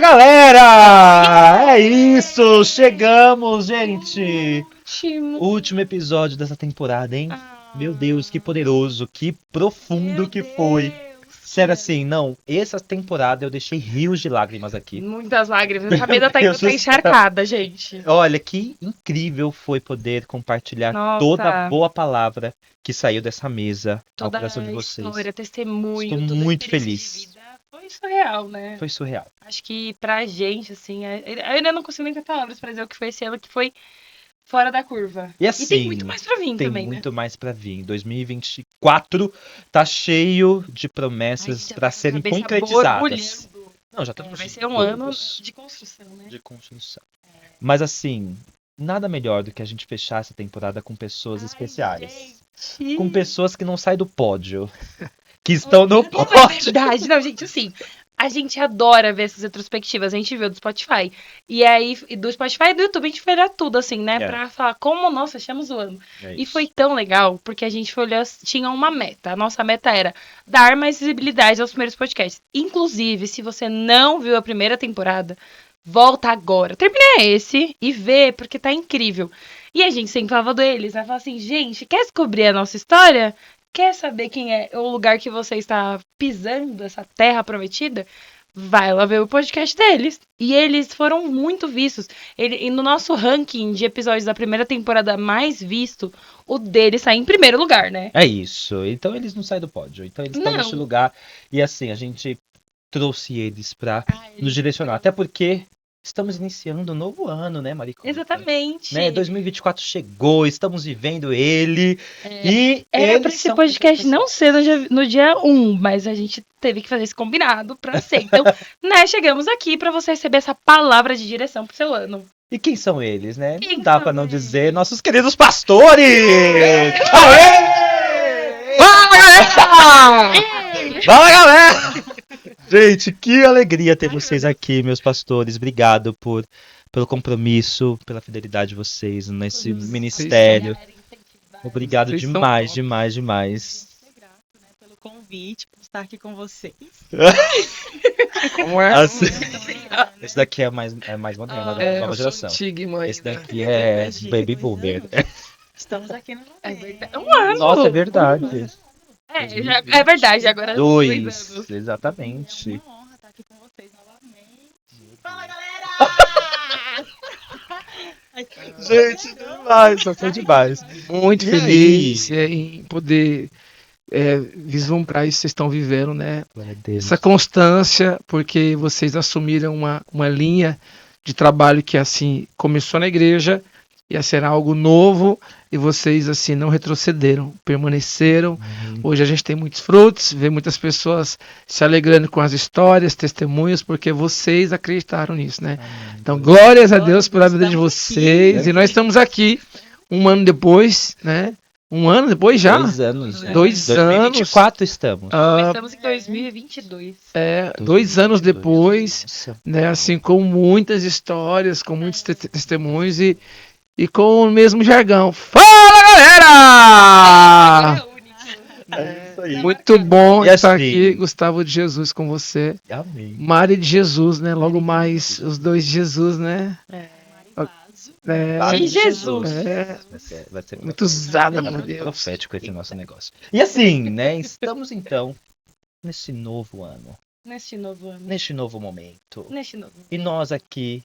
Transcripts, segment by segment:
Fala, galera! É isso, chegamos, gente! Último episódio dessa temporada, hein? Meu Deus, que poderoso, que profundo que foi. Sério assim, não, essa temporada eu deixei rios de lágrimas aqui. Muitas lágrimas. Essa mesa tá Deus do céu. encharcada, gente. Olha, que incrível foi poder compartilhar Nossa. toda a boa palavra que saiu dessa mesa ao Toda coração de a vocês. história, testemunho, Estou toda a muito experiência feliz. de vida. Foi surreal, né? Foi surreal. Acho que pra gente, assim, eu ainda não consigo nem ter palavras pra dizer o que foi esse ano, que foi fora da curva. E assim, tem muito mais pra vir tem também, muito mais pra vir. 2024 tá cheio de promessas pra serem concretizadas. Não, já estamos vai ser um ano de construção, né? De construção. Mas assim, nada melhor do que a gente fechar essa temporada com pessoas especiais. Gente. Com pessoas que não saem do pódio. Que estão no É pódio. verdade. Não, gente, assim, a gente adora ver essas retrospectivas. A gente viu do Spotify. E aí, do Spotify e do YouTube, a gente foi olhar tudo, assim, né? É. Pra falar como nós fechamos o ano. É E isso. foi tão legal, porque a gente foi olhar, tinha uma meta. A nossa meta era dar mais visibilidade aos primeiros podcasts. Inclusive, se você não viu a primeira temporada, volta agora. Termina esse e vê, porque tá incrível. E a gente sempre falava deles, né? Falava assim, gente, quer descobrir a nossa história? Quer saber quem é o lugar que você está pisando, essa terra prometida? Vai lá ver o podcast deles. E eles foram muito vistos. E no nosso ranking de episódios da primeira temporada mais visto, o deles sai em primeiro lugar, né? É isso. Então eles não saem do pódio. Então eles estão Não. neste lugar. E assim, a gente trouxe eles pra nos direcionar. Até porque estamos iniciando um novo ano, né, Maricona? Exatamente. Né? 2024 chegou, estamos vivendo ele. E Era eles pra esse são podcast não ser no dia 1, mas a gente teve que fazer esse combinado pra ser. Então, né, chegamos aqui pra você receber essa palavra de direção pro seu ano. E quem são eles, né? Quem Não dá são pra não eles? dizer nossos queridos pastores! Aê! Fala, galera! Fala, galera! Gente, que alegria ter vocês aqui, meus pastores. Obrigado pelo compromisso, pela fidelidade de vocês nesse ministério. Obrigado Vocês são demais, top. demais. Ser grato, né, pelo convite, por estar aqui com vocês. Como é? Assim, esse daqui é mais moderno, É, nova eu sou geração. antiga, mãe. Esse daqui é Baby Boomer. Estamos aqui no É momento. verdade. Um ano. Nossa, é verdade. É verdade, agora 2, anos. exatamente. É uma honra estar aqui com vocês novamente. Fala, galera! Gente, demais, só foi demais. Muito E feliz em poder vislumbrar isso que vocês estão vivendo, né? Glória a Deus. Essa constância, porque vocês assumiram uma linha de trabalho que assim começou na igreja, ia ser algo novo e vocês assim não retrocederam, permaneceram. Hoje a gente tem muitos frutos, vê muitas pessoas se alegrando com as histórias, testemunhos, porque vocês acreditaram nisso, né? Então, glórias a Deus pela vida de vocês. E nós estamos aqui um ano depois, né? Um ano depois já? 2 anos. né? 2 anos. 2024 estamos. Começamos em 2022. 2 anos depois, Nossa. né? Assim, com muitas histórias, com muitos testemunhos e com o mesmo jargão. Fala, galera! É isso aí. Muito bom E estar assim- aqui, Gustavo de Jesus, com você. Amém. Mari de Jesus, né? Logo mais os dois de Jesus, né? E Jesus. Vai ser Muito usada, meu Deus. profético esse nosso negócio. E assim, né? Estamos então nesse novo ano, Neste novo ano. neste novo momento. Neste novo ano. E nós aqui,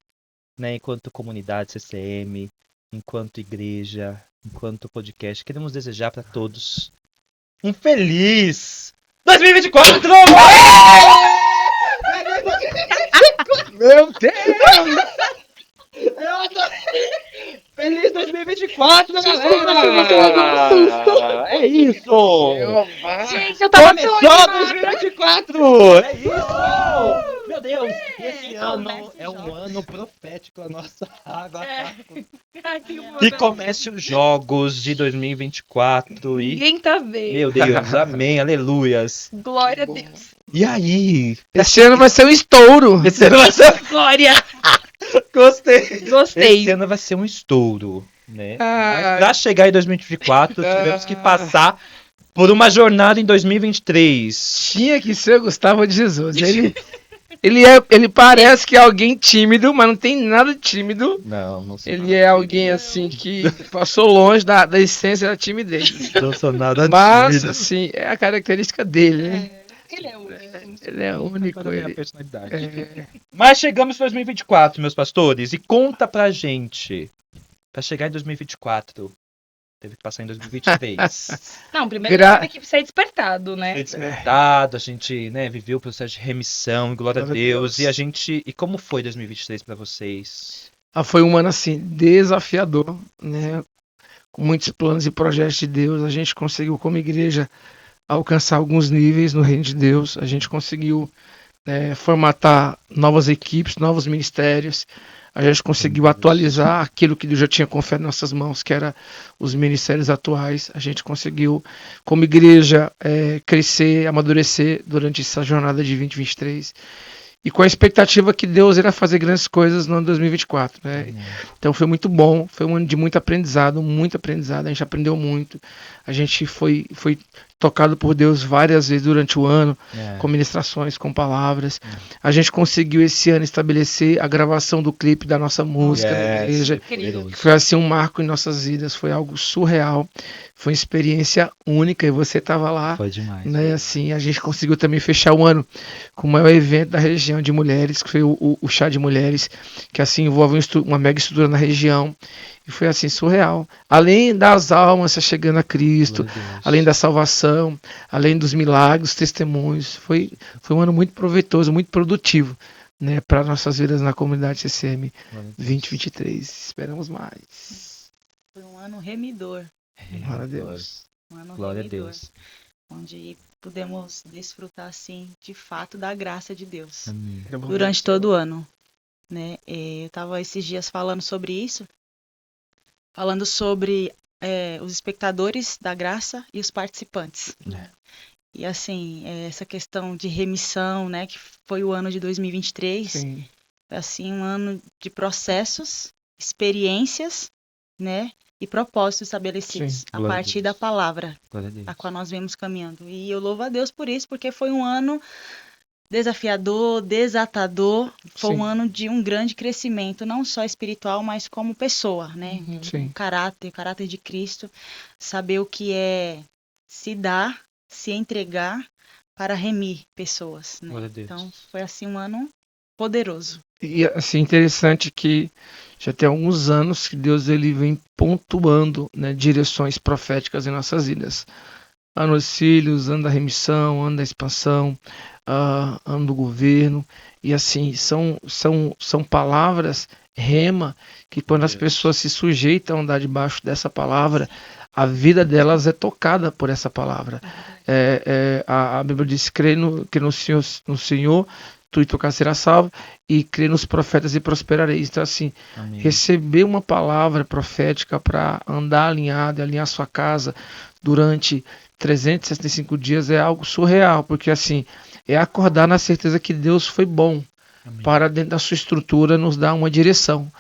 né, enquanto comunidade CCM, enquanto igreja, enquanto podcast, queremos desejar para todos um feliz 2024! Meu Deus! Feliz 2024, galera! É isso! Gente, eu tava Começou doida. 2024! É isso! Meu Deus! Esse ano é um ano profético, a nossa água. Que comece os jogos de 2024 e... Ninguém tá vendo. Meu Deus, amém, aleluias. Glória a Deus. E aí? Esse ano vai ser um estouro. Esse ano vai ser... Glória. Gostei! Gostei. Esse ano vai ser um estouro, né? Ah. Mas pra chegar em 2024, tivemos que passar por uma jornada em 2023. Tinha que ser o Gustavo de Jesus. Ele parece que é alguém tímido, mas não tem nada de tímido. Não sou Ele é alguém assim que passou longe da essência da timidez. Não sou nada Mas, tímido. assim, é a característica dele, né? Ele é único. Ele é único. Para a minha Ele, personalidade. é, Mas chegamos em 2024, meus pastores, e conta pra gente. Pra chegar em 2024, teve que passar em 2023. Não, primeiro Gra- teve que ser despertado, né? Foi despertado, a gente, né, viveu o processo de remissão, e glória a Glória a Deus. Deus. E como foi 2023 pra vocês? foi um ano, assim, desafiador, né? Com muitos planos e projetos de Deus. A gente conseguiu, como igreja, alcançar alguns níveis no reino de Deus. A gente conseguiu formatar novas equipes, novos ministérios. A gente conseguiu atualizar aquilo que Deus já tinha confiado em nossas mãos, que era os ministérios atuais. A gente conseguiu, como igreja, crescer, amadurecer durante essa jornada de 2023. E com a expectativa que Deus irá fazer grandes coisas no ano 2024, né? Então foi muito bom, foi um ano de muito aprendizado, a gente aprendeu muito. A gente foi tocado por Deus várias vezes durante o ano, com ministrações, com palavras. A gente conseguiu esse ano estabelecer a gravação do clipe da nossa música na igreja, Incrível. que foi assim um marco em nossas vidas, foi algo surreal, foi uma experiência única e você estava lá, Foi demais. né? Assim, a gente conseguiu também fechar o ano com o maior evento da região de mulheres, que foi o Chá de Mulheres, que assim envolve uma mega estrutura na região. E foi assim, surreal. Além das almas chegando a Cristo, além da salvação, além dos milagres, testemunhos. Foi um ano muito proveitoso, muito produtivo, né, para nossas vidas na comunidade CCM 2023. Esperamos mais. Foi um ano remidor. Glória a Deus. Um ano Glória a remidor. Deus. Onde pudemos desfrutar, assim, de fato, da graça de Deus. Amém. Durante todo o ano, né? Eu estava esses dias falando sobre isso, falando sobre os espectadores da graça e os participantes. E assim, essa questão de remissão, né? Que foi o ano de 2023, Sim. foi assim um ano de processos, experiências, né? E propósitos estabelecidos Sim, a glória a partir Deus. da palavra Glória a Deus. a qual nós vemos caminhando. E eu louvo a Deus por isso, porque foi um ano desafiador, desatador, foi Sim. um ano de um grande crescimento, não só espiritual, mas como pessoa, né? Sim. O caráter de Cristo, saber o que é se dar, se entregar para remir pessoas, né? Glória a Deus. Então, foi assim um ano poderoso. E assim, interessante que já tem alguns anos que Deus ele vem pontuando, né, direções proféticas em nossas vidas. Ano dos filhos, ano da remissão, ano da expansão, ano do governo. E assim, são palavras rema que quando as pessoas se sujeitam a andar debaixo dessa palavra, a vida delas é tocada por essa palavra. A Bíblia diz: crê no Senhor, tu e tua casa será salvo, e crê nos profetas e prosperareis. Então, assim, Amém. receber uma palavra profética para andar alinhado, alinhar sua casa durante 365 dias é algo surreal, porque assim, é acordar na certeza que Deus foi bom Amém. para dentro da sua estrutura nos dar uma direção.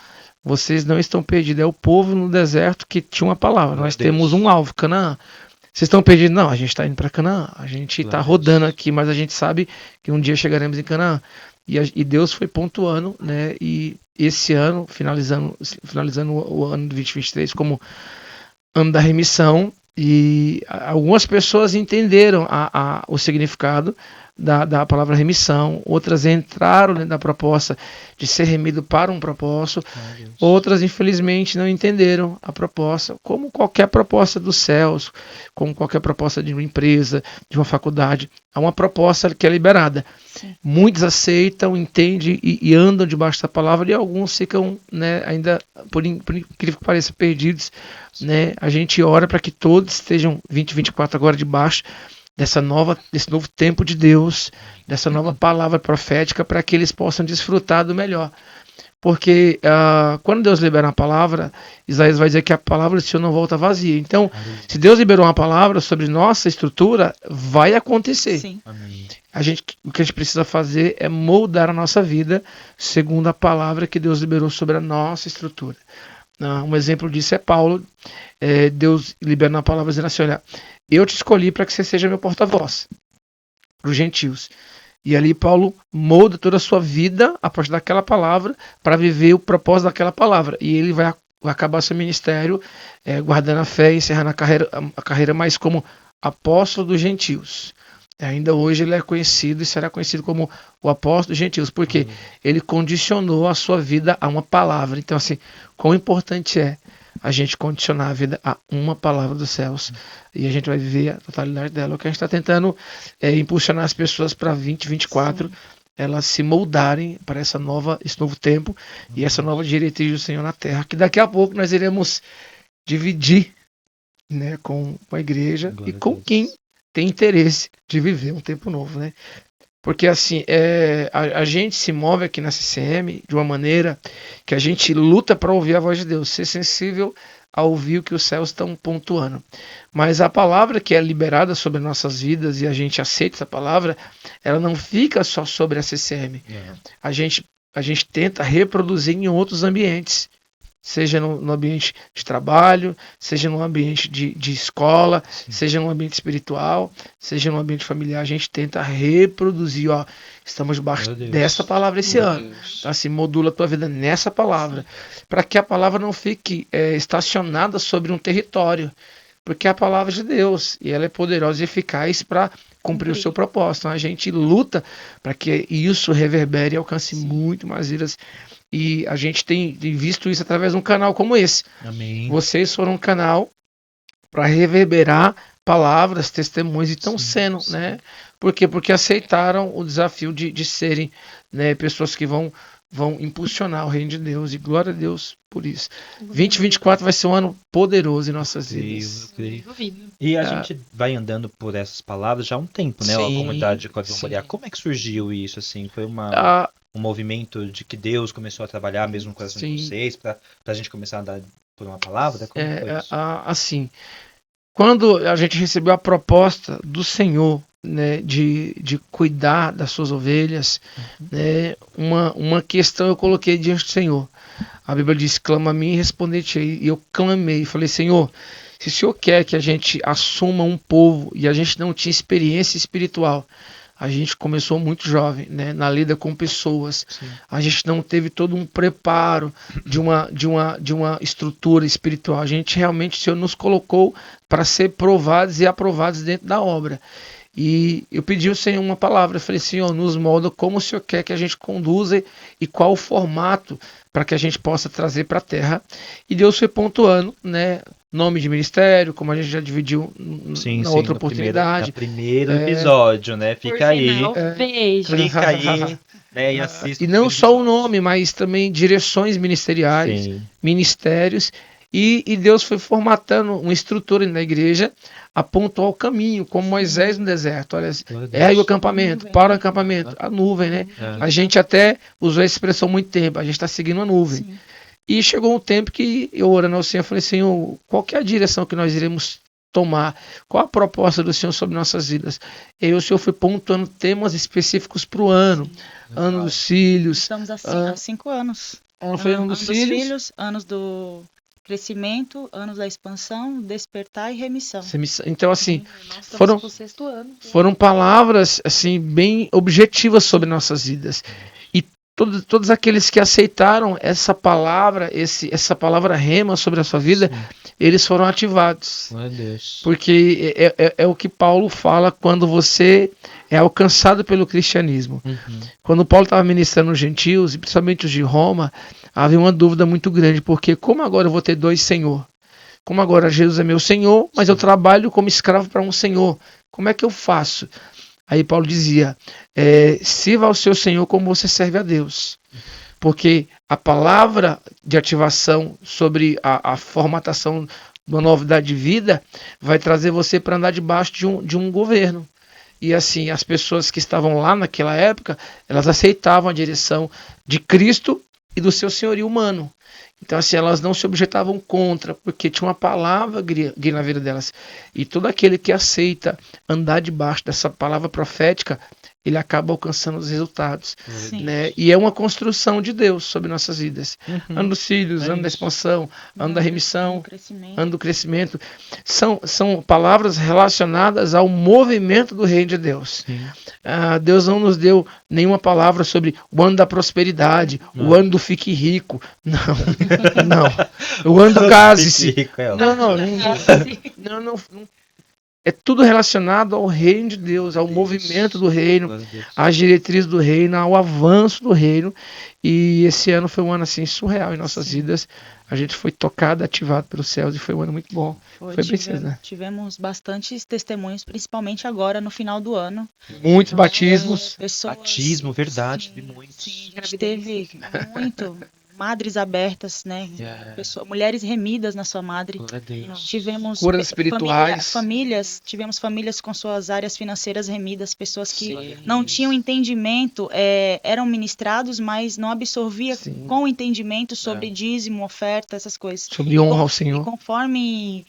Vocês não estão perdidos, é o povo no deserto que tinha uma palavra. Nós Deus. temos um alvo, Canaã. Vocês estão perdidos? Não, a gente está indo para Canaã. A gente está Glória a rodando Deus. aqui, mas a gente sabe que um dia chegaremos em Canaã. E Deus foi pontuando, né? E esse ano, finalizando o ano de 2023 como ano da remissão, e algumas pessoas entenderam o significado da palavra remissão, outras entraram dentro da proposta de ser remido para um propósito, outras infelizmente não entenderam a proposta, como qualquer proposta dos céus, como qualquer proposta de uma empresa, de uma faculdade, há uma proposta que é liberada. Sim. Muitos aceitam, entendem e andam debaixo da palavra, e alguns ficam, né, ainda, por incrível que pareça, perdidos, né? A gente ora para que todos estejam 2024 agora debaixo desse novo tempo de Deus, dessa nova palavra profética, para que eles possam desfrutar do melhor. Porque quando Deus libera uma palavra, Isaías vai dizer que a palavra do Senhor não volta vazia. Então, se Deus liberou uma palavra sobre nossa estrutura, vai acontecer. Sim. Amém. O que a gente precisa fazer é moldar a nossa vida segundo a palavra que Deus liberou sobre a nossa estrutura. Um exemplo disso é Paulo. Deus libera uma palavra dizendo assim: olha, eu te escolhi para que você seja meu porta-voz para os gentios. E ali Paulo molda toda a sua vida a partir daquela palavra para viver o propósito daquela palavra. E ele vai acabar seu ministério guardando a fé e encerrando a carreira mais como apóstolo dos gentios. Ainda hoje ele é conhecido e será conhecido como o apóstolo dos gentios, porque ele condicionou a sua vida a uma palavra. Então, assim, quão importante é a gente condicionar a vida a uma palavra dos céus. E a gente vai viver a totalidade dela. O que a gente está tentando é impulsionar as pessoas para 2024, elas se moldarem para esse novo tempo e essa nova diretriz do Senhor na terra, que daqui a pouco nós iremos dividir, né, com a igreja e com quem tem interesse de viver um tempo novo, né? Porque assim, a gente se move aqui na CCM de uma maneira que a gente luta para ouvir a voz de Deus, ser sensível a ouvir o que os céus estão pontuando. Mas a palavra que é liberada sobre nossas vidas e a gente aceita essa palavra, ela não fica só sobre a CCM. A gente tenta reproduzir em outros ambientes. Seja no ambiente de trabalho, seja no ambiente de escola, seja no ambiente espiritual, seja no ambiente familiar, a gente tenta reproduzir, estamos debaixo dessa palavra esse ano. Então, assim, modula a tua vida nessa palavra, para que a palavra não fique estacionada sobre um território, porque é a palavra de Deus, e ela é poderosa e eficaz para cumprir o seu propósito. Então, a gente luta para que isso reverbere e alcance muito mais vidas. E a gente tem visto isso através de um canal como esse. Amém. Vocês foram um canal para reverberar palavras, testemunhos, e estão sendo, né? Por quê? Porque aceitaram o desafio de serem, né, pessoas que vão impulsionar o reino de Deus. E glória a Deus por isso. 2024 vai ser um ano poderoso em nossas vidas. E a gente vai andando por essas palavras já há um tempo, né? A comunidade de Código Moriá. Como é que surgiu isso, assim? Foi um movimento de que Deus começou a trabalhar mesmo no coração de vocês, para a gente começar a andar por uma palavra? Como foi isso? Assim, quando a gente recebeu a proposta do Senhor, né, de cuidar das suas ovelhas, né, uma questão eu coloquei diante do Senhor. A Bíblia diz: clama a mim e respondei-te. E eu clamei e falei: Senhor, se o Senhor quer que a gente assuma um povo e a gente não tinha experiência espiritual, a gente começou muito jovem, né, na lida com pessoas. A gente não teve todo um preparo de uma estrutura espiritual. A gente realmente, o Senhor nos colocou para ser provados e aprovados dentro da obra. E eu pedi ao Senhor uma palavra. Eu falei: Senhor, nos molda como o Senhor quer que a gente conduza e qual o formato para que a gente possa trazer para a terra. E Deus foi pontuando, né, nome de ministério, como a gente já dividiu na outra oportunidade. Primeiro episódio, né? Fica aí. Veja. Clica aí, né? E assista. E não só o nome, mas também direções ministeriais, ministérios. E Deus foi formatando uma estrutura na igreja a pontuar o caminho, como Moisés no deserto. Olha, aí o acampamento, para o acampamento, a nuvem, né? A gente até usou essa expressão há muito tempo, a gente está seguindo a nuvem. Sim. E chegou um tempo que eu orando ao Senhor, falei: Senhor, qual que é a direção que nós iremos tomar? Qual a proposta do Senhor sobre nossas vidas? E aí o Senhor foi pontuando temas específicos para o ano. Ano dos filhos. Estamos assim há 5 anos. Ano dos filhos, anos do crescimento, anos da expansão, despertar e remissão. Então, assim, foram palavras assim bem objetivas sobre nossas vidas. E todos aqueles que aceitaram essa palavra rema sobre a sua vida, eles foram ativados. Porque é o que Paulo fala quando você é alcançado pelo cristianismo. Quando Paulo estava ministrando os gentios, e principalmente os de Roma, havia uma dúvida muito grande, porque como agora eu vou ter 2 senhor? Como agora Jesus é meu senhor, mas eu trabalho como escravo para um senhor. Como é que eu faço? Aí Paulo dizia: sirva ao seu senhor como você serve a Deus. Porque a palavra de ativação sobre a formatação de uma novidade de vida vai trazer você para andar debaixo de um governo. E assim, as pessoas que estavam lá naquela época, elas aceitavam a direção de Cristo e do seu senhorio humano. Então, assim, elas não se objetavam contra, porque tinha uma palavra na vida delas. E todo aquele que aceita andar debaixo dessa palavra profética, ele acaba alcançando os resultados. Sim. Né? E é uma construção de Deus sobre nossas vidas. Ano dos filhos, ano da isso. expansão, ano da remissão, Crescimento. ano do crescimento. São palavras relacionadas ao movimento do reino de Deus. Sim. Deus não nos deu nenhuma palavra sobre o ano da prosperidade, o ano do fique rico. Não, não. O ano do case-se. Fique rico, Não. É tudo relacionado ao reino de Deus, ao movimento do reino, Glória a Deus. às diretrizes do reino, ao avanço do reino. E esse ano foi um ano assim surreal em nossas vidas. A gente foi tocado, ativado pelos céus e foi um ano muito bom. Foi preciso, né? Tivemos bastantes testemunhos, principalmente agora no final do ano. Muitos batismos. Pessoas, Batismo, verdade, vi sim, muitos. sim, a gente teve muito madres abertas, né? Yeah. Mulheres remidas na sua madre. Glória a Deus. Tivemos Curas espirituais. tivemos famílias com suas áreas financeiras remidas, pessoas que Sim. não tinham entendimento, eram ministrados, mas não absorvia Sim. com entendimento sobre dízimo, oferta, essas coisas. Sobre honra ao E Senhor. conforme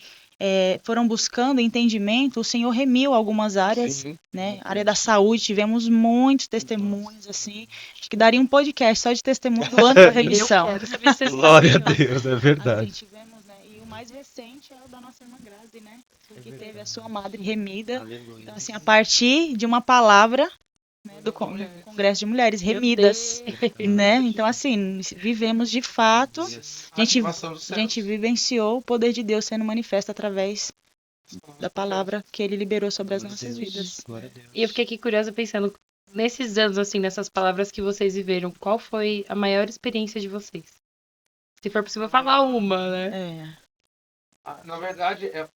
foram buscando entendimento, o Senhor remiu algumas áreas, Sim. né? A área da saúde, tivemos muitos testemunhos, assim. Acho que daria um podcast só de testemunho do ano da remissão. Eu quero saber se vocês Glória a sabem. Deus, é verdade. Assim, tivemos, né? E o mais recente é o da nossa irmã Grazi, né? Que teve a sua madre remida. Aleluia. Então, assim, a partir de uma palavra, né, do Congresso de Mulheres Remidas, né? Então, assim, vivemos de fato, a gente vivenciou o poder de Deus sendo manifesto através da palavra que ele liberou sobre as nossas vidas. Glória a Deus. E eu fiquei aqui curiosa pensando, nesses anos, assim, nessas palavras que vocês viveram, qual foi a maior experiência de vocês? Se for possível falar uma, né? Na verdade, é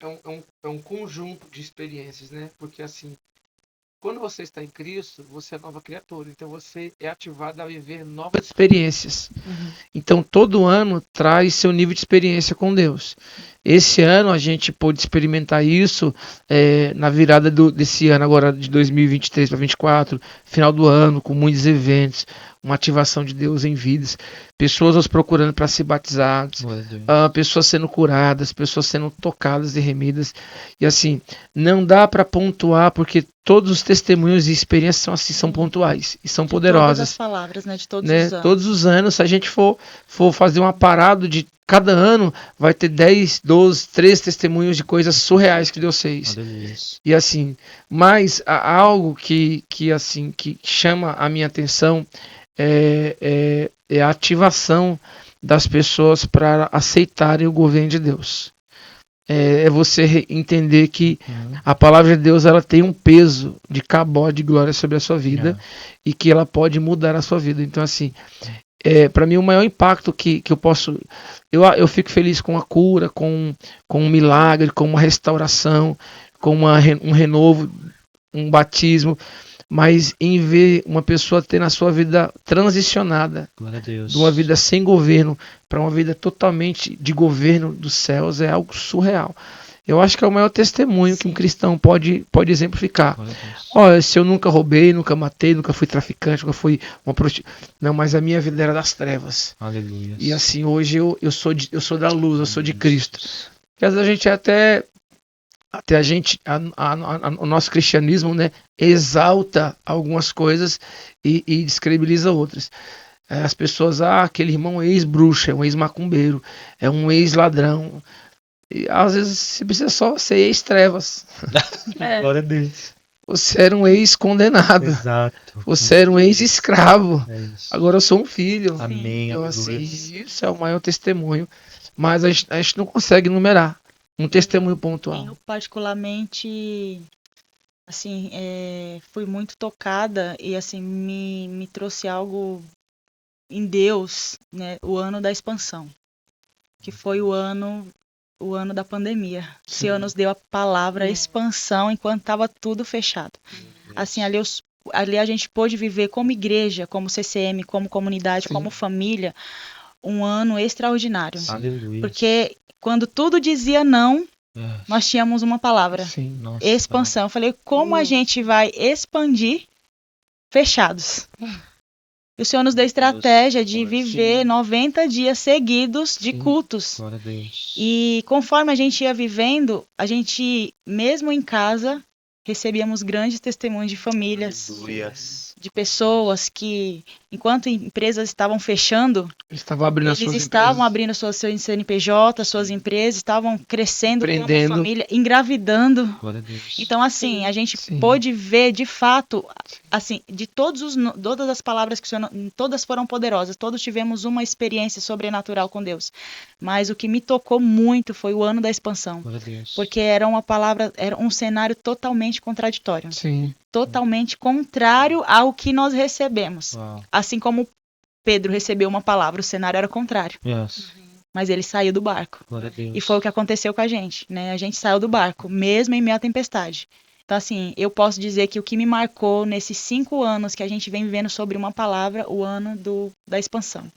um conjunto de experiências, né? Porque assim, quando você está em Cristo, você é nova criatura. Então você é ativado a viver novas experiências. Então todo ano traz seu nível de experiência com Deus. Esse ano a gente pôde experimentar isso na virada desse ano agora de 2023 para 2024, final do ano, com muitos eventos, uma ativação de Deus em vidas, pessoas nos procurando para ser batizados, Glória a Deus. pessoas sendo curadas, pessoas sendo tocadas e remidas. E assim, não dá para pontuar porque todos os testemunhos e experiências são assim, são pontuais e são De todas poderosas. as palavras, né? De todos Né? os anos. Todos os anos, se a gente for fazer uma parada de cada ano, vai ter 10, 12, 13 testemunhos de coisas surreais que Deus fez. Aleluia. E assim, mas há algo que chama a minha atenção é a ativação das pessoas para aceitarem o governo de Deus. É você entender que a palavra de Deus ela tem um peso de cabó de glória sobre a sua vida e que ela pode mudar a sua vida. Então assim, para mim o maior impacto que eu posso, eu fico feliz com a cura, com um milagre, com uma restauração, com um renovo, um batismo, mas em ver uma pessoa ter na sua vida transicionada Glória a Deus. de uma vida sem governo para uma vida totalmente de governo dos céus é algo surreal. Eu acho que é o maior testemunho que um cristão pode exemplificar. Glória a Deus. Olha, se eu nunca roubei, nunca matei, nunca fui traficante, nunca fui uma prostituta. Não, mas a minha vida era das trevas. Aleluia. E assim, hoje eu sou da luz, eu sou de Cristo. Porque às vezes a gente até a gente, o nosso cristianismo, né, exalta algumas coisas e descredibiliza outras. As pessoas, aquele irmão é ex-bruxa, é um ex-macumbeiro, é um ex-ladrão. E às vezes você precisa só ser ex-trevas. Glória a Deus. Você era um ex-condenado. Exato. Você era um ex-escravo. É isso. Agora eu sou um filho. Amém. Então, aleluia. assim, isso é o maior testemunho. Mas a gente não consegue numerar um testemunho pontual. Eu, particularmente, assim, fui muito tocada e, assim, me trouxe algo em Deus, né? O ano da expansão, que foi o ano da pandemia. O Senhor nos deu a palavra expansão enquanto estava tudo fechado. Assim, ali a gente pôde viver como igreja, como CCM, como comunidade, Sim. como família, um ano extraordinário. Aleluia. Porque quando tudo dizia não, nós tínhamos uma palavra, Sim. Nossa, expansão. Eu falei, como a gente vai expandir fechados? E o Senhor nos deu estratégia de viver 90 dias seguidos de Sim. cultos. Glória a Deus. E conforme a gente ia vivendo, a gente, mesmo em casa, recebíamos grandes testemunhos de famílias, Aleluias. de pessoas que, enquanto empresas estavam fechando, Eles estavam abrindo as eles suas estavam empresas. abrindo suas CNPJ, suas empresas, estavam crescendo como Empreendendo. família, engravidando. Glória a Deus. Então, assim, a gente Sim. pôde ver, de fato, assim, de todas as palavras que o Senhor, todas foram poderosas, todos tivemos uma experiência sobrenatural com Deus. Mas o que me tocou muito foi o ano da expansão, Glória a Deus. porque era uma palavra, era um cenário totalmente contraditório, Sim. totalmente contrário ao que nós recebemos. Uau. Assim como Pedro recebeu uma palavra, o cenário era contrário, Yes. mas ele saiu do barco. Glória a Deus. E foi o que aconteceu com a gente, né? A gente saiu do barco, mesmo em meio à tempestade. Então, assim, eu posso dizer que o que me marcou nesses 5 anos que a gente vem vivendo sobre uma palavra, o ano da expansão. Glória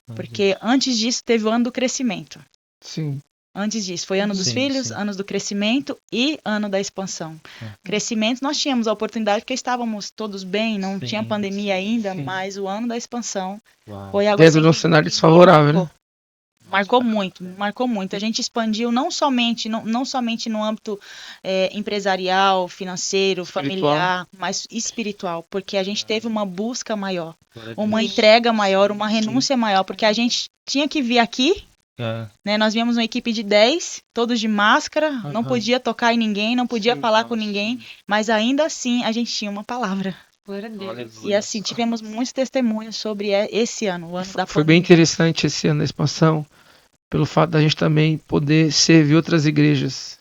a Porque antes disso teve o ano do crescimento. Sim. Antes disso, foi ano dos Sim, filhos, sim. anos do crescimento e ano da expansão. É. Crescimento, nós tínhamos a oportunidade porque estávamos todos bem, não Sim, tinha pandemia ainda, sim. mas o ano da expansão Uau. foi algo Dentro de um assim que cenário me desfavorável, né? marcou muito, marcou muito. A gente expandiu não somente no âmbito empresarial, financeiro, Espiritual. familiar, mas espiritual, porque a gente teve uma busca maior, Glória a uma Deus. entrega maior, uma renúncia maior, porque a gente tinha que vir aqui, É. né? Nós viemos uma equipe de 10, todos de máscara, não Aham. podia tocar em ninguém, não podia Sim, falar com nossa. ninguém, mas ainda assim a gente tinha uma palavra. Glória a Deus. Aleluia. E assim, tivemos muitos testemunhos sobre esse ano, o ano da Foi bem pandemia. interessante esse ano da expansão, pelo fato da gente também poder servir outras igrejas.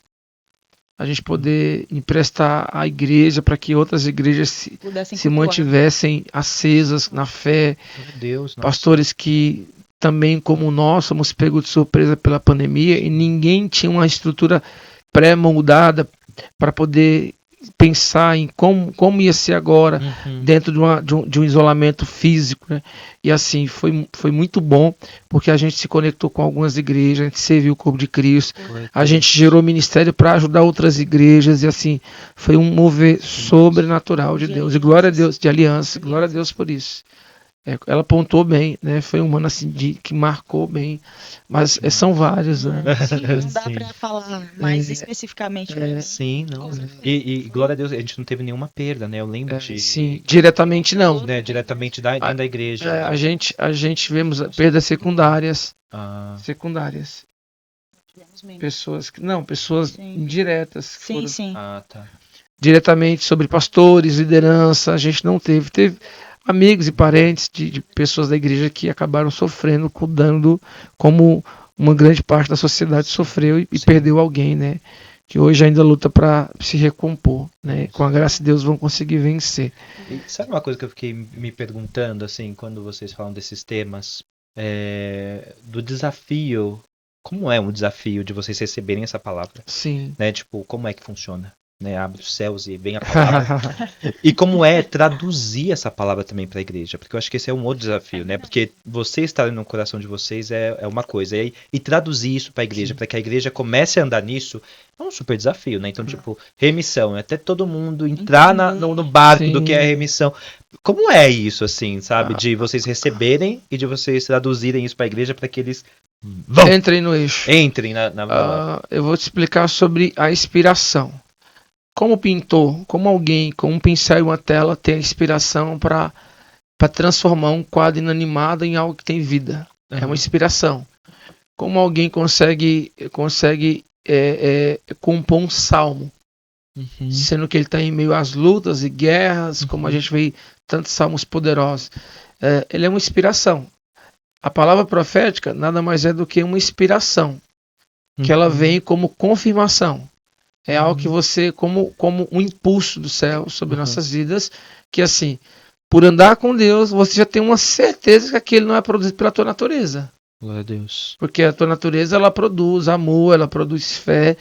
A gente poder emprestar a igreja para que outras igrejas Pudessem se cultuar. mantivessem acesas na fé. Glória a Deus. nossa. Pastores que também, como nós, somos pegos de surpresa pela pandemia e ninguém tinha uma estrutura pré-moldada para poder pensar em como ia ser agora Uhum. dentro de um isolamento físico, né? E assim, foi muito bom, porque a gente se conectou com algumas igrejas, a gente serviu o corpo de Cristo, Glória a gente gerou ministério para ajudar outras igrejas, e assim, foi um mover sobrenatural de De Deus, e glória a alianças. Deus, de aliança, glória a Deus por isso. Ela apontou bem, né? Foi um ano assim que marcou bem, mas são vários, né? Não dá Sim. para falar mais É, especificamente. Sim, não. E glória a Deus, a gente não teve nenhuma perda, né? Eu lembro de. Sim, diretamente não. Né, diretamente dentro da igreja. A gente vemos perdas secundárias, Ah, pessoas Sim. indiretas, que Sim, foram sim. tá. diretamente sobre pastores, liderança, a gente não teve. Teve amigos e parentes de pessoas da igreja que acabaram sofrendo, dando como uma grande parte da sociedade sofreu e Sim. perdeu alguém, né? Que hoje ainda luta para se recompor, né? Com a graça de Deus vão conseguir vencer. E sabe uma coisa que eu fiquei me perguntando, assim, quando vocês falam desses temas, do desafio, como é um desafio de vocês receberem essa palavra, Sim. né? Tipo, como é que funciona? Né? Abre os céus e vem a palavra. E como é traduzir essa palavra também para a igreja? Porque eu acho que esse é um outro desafio, né? Porque você estar no coração de vocês é uma coisa. E traduzir isso para a igreja, para que a igreja comece a andar nisso, é um super desafio, né? Então, tipo, remissão. Até todo mundo entrar no barco Sim. do que é remissão. Como é isso, assim, sabe? Ah. De vocês receberem e de vocês traduzirem isso para a igreja para que eles vão, Entrem no eixo. entrem na Eu vou te explicar sobre a inspiração. Como pintor, como alguém com um pincel e uma tela tem a inspiração para transformar um quadro inanimado em algo que tem vida. É uma inspiração. Como alguém consegue compor um salmo, Uhum. sendo que ele está em meio às lutas e guerras, como a gente vê tantos salmos poderosos. Ele é uma inspiração. A palavra profética nada mais é do que uma inspiração, que ela vem como confirmação. É algo que você, como um impulso do céu sobre nossas vidas, que assim, por andar com Deus, você já tem uma certeza que aquilo não é produzido pela tua natureza. Glória a Deus. Porque a tua natureza, ela produz amor, ela produz fé,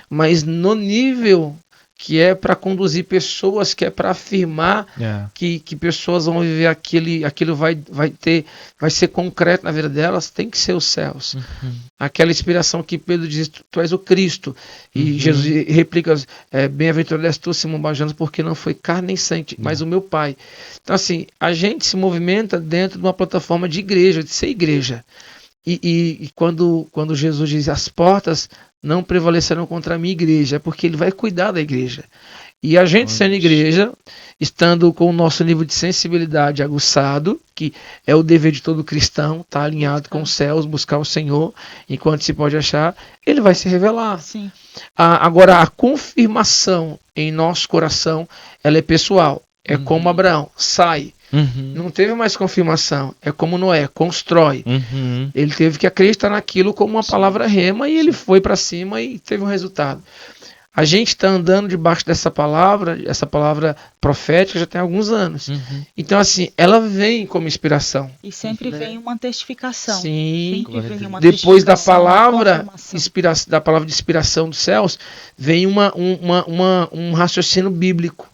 mas no nível que é para conduzir pessoas, que é para afirmar que pessoas vão viver aquilo vai ser concreto na vida delas, tem que ser os céus. Aquela inspiração que Pedro diz, tu és o Cristo. E Jesus replica, bem-aventurado és tu, Simão Barjonas, porque não foi carne nem sangue, mas o meu Pai. Então assim, a gente se movimenta dentro de uma plataforma de igreja, de ser igreja. E quando Jesus diz, as portas não prevalecerão contra a minha igreja, é porque ele vai cuidar da igreja. E a gente sendo igreja, estando com o nosso nível de sensibilidade aguçado, que é o dever de todo cristão, estar alinhado com os céus, buscar o Senhor, enquanto se pode achar, ele vai se revelar. Sim. Agora, a confirmação em nosso coração, ela é pessoal. É como Abraão, sai. Não teve mais confirmação. É como Noé, constrói. Ele teve que acreditar naquilo como uma palavra rema e ele foi para cima e teve um resultado. A gente está andando debaixo dessa palavra, essa palavra profética já tem alguns anos. Então, assim, ela vem como inspiração. E sempre vem uma testificação. Sim. Sempre vem uma Depois da testificação, uma palavra, confirmação. da palavra de inspiração dos céus, vem um raciocínio bíblico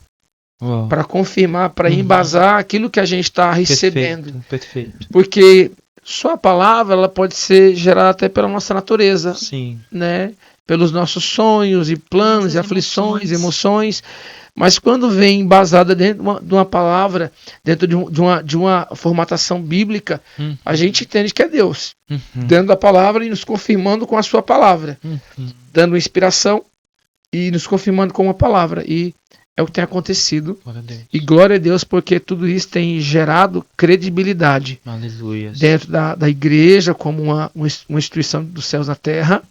para confirmar, para embasar aquilo que a gente está recebendo. Perfeito. Porque só a palavra ela pode ser gerada até pela nossa natureza, Sim. né? Pelos nossos sonhos e planos, Nossas e aflições, emoções. mas quando vem embasada dentro de uma palavra, dentro de uma formatação bíblica, a gente entende que é Deus, dando a palavra e nos confirmando com a sua palavra, dando inspiração e nos confirmando com a palavra, e é o que tem acontecido, Glória a Deus. e glória a Deus, porque tudo isso tem gerado credibilidade Aleluia. dentro da igreja, como uma instituição dos céus na terra,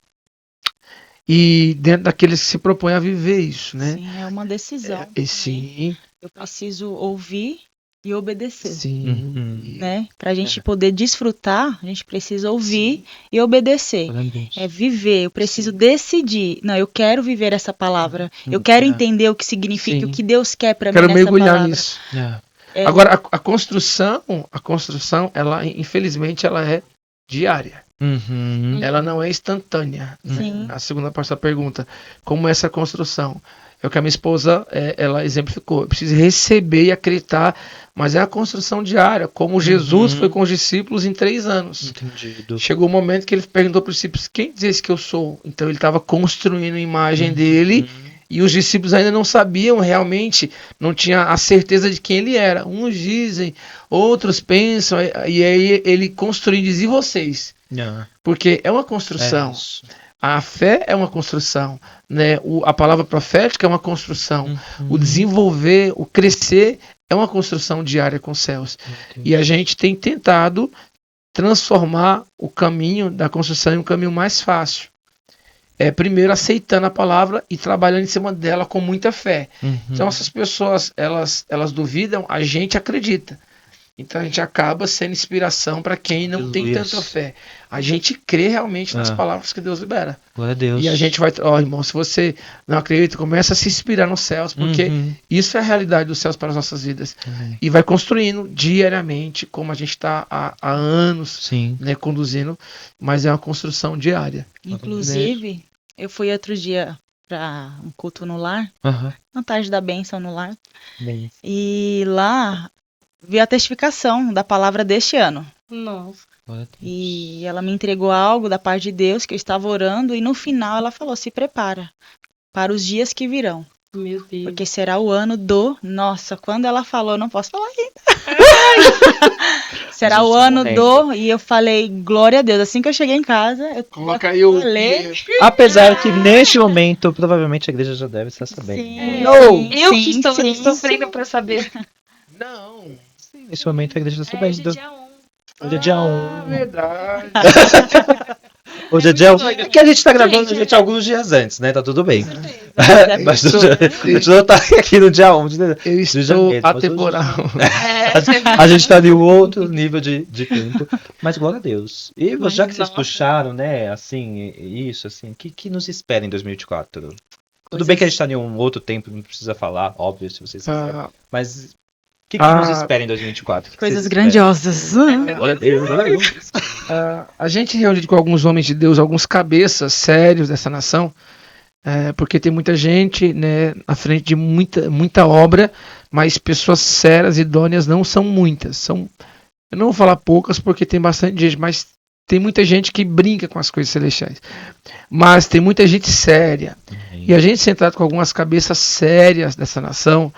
e dentro daqueles que se propõem a viver isso, né? Sim, é uma decisão. Sim, Eu preciso ouvir e obedecer. sim. Né? Para a gente poder desfrutar, a gente precisa ouvir e obedecer. Glória a Deus. É viver. Eu preciso decidir. Não, eu quero viver essa palavra. Eu quero entender o que significa, Sim. o que Deus quer para mim Quero nessa mergulhar palavra. nisso. É, Agora, a construção, ela, infelizmente, ela é diária. Ela não é instantânea. Sim. A segunda parte da pergunta, como é essa construção? É o que a minha esposa, ela exemplificou. Eu preciso receber e acreditar, mas é a construção diária, como Jesus foi com os discípulos em 3 anos. Entendido. Chegou o momento que ele perguntou para os discípulos, quem diz que eu sou? Então ele estava construindo a imagem dele, e os discípulos ainda não sabiam realmente, não tinha a certeza de quem ele era. Uns dizem, outros pensam, e aí ele construiu e diz, e vocês? Porque é uma construção. A fé é uma construção, né? A palavra profética é uma construção. O desenvolver, o crescer é uma construção diária com os céus. E a gente tem tentado transformar o caminho da construção em um caminho mais fácil. Primeiro aceitando a palavra e trabalhando em cima dela com muita fé. Então essas pessoas, elas duvidam, a gente acredita. Então a gente acaba sendo inspiração para quem não tem tanta fé. A gente crê realmente nas palavras que Deus libera. Glória a Deus. E a gente vai, irmão, se você não acredita, começa a se inspirar nos céus, porque isso é a realidade dos céus para as nossas vidas. E vai construindo diariamente, como a gente está há anos, né, conduzindo, mas é uma construção diária. Inclusive, eu fui outro dia para um culto no lar, na tarde da bênção no lar, e lá vi a testificação da palavra deste ano. Nossa. E ela me entregou algo da parte de Deus que eu estava orando, e no final ela falou, se prepara para os dias que virão. Meu Deus. Porque será o ano do... Nossa, quando ela falou, eu não posso falar ainda. Será o ano do... E eu falei, glória a Deus. Assim que eu cheguei em casa, eu Coloca aí o... falei... Apesar que neste momento, provavelmente a igreja já deve estar sabendo. Sim, Eu que estou sofrendo para saber. Não. Sim, nesse momento a igreja está sabendo. dia 1. Hoje é dia 1. Verdade. Hoje é dia 1. É que a gente tá gravando alguns dias antes, né? Tá tudo bem. Mas a gente não tá aqui no dia 1 de Eu estou janeiro, mas atemporal. a gente tá em um outro nível de tempo. Mas glória a Deus. E já que vocês puxaram, né, assim, isso, assim, que nos espera em 2024? Tudo bem que a gente tá em um outro tempo, não precisa falar, óbvio, se vocês quiserem. Mas o que nos espera em 2024? Coisas grandiosas. Glória a Deus, glória a Deus. A gente reuniu com alguns homens de Deus, alguns cabeças sérios dessa nação, porque tem muita gente, né, à frente de muita obra, mas pessoas sérias, idôneas, não são muitas. Eu não vou falar poucas porque tem bastante gente, mas tem muita gente que brinca com as coisas celestiais. Mas tem muita gente séria. E a gente sentado com algumas cabeças sérias dessa nação,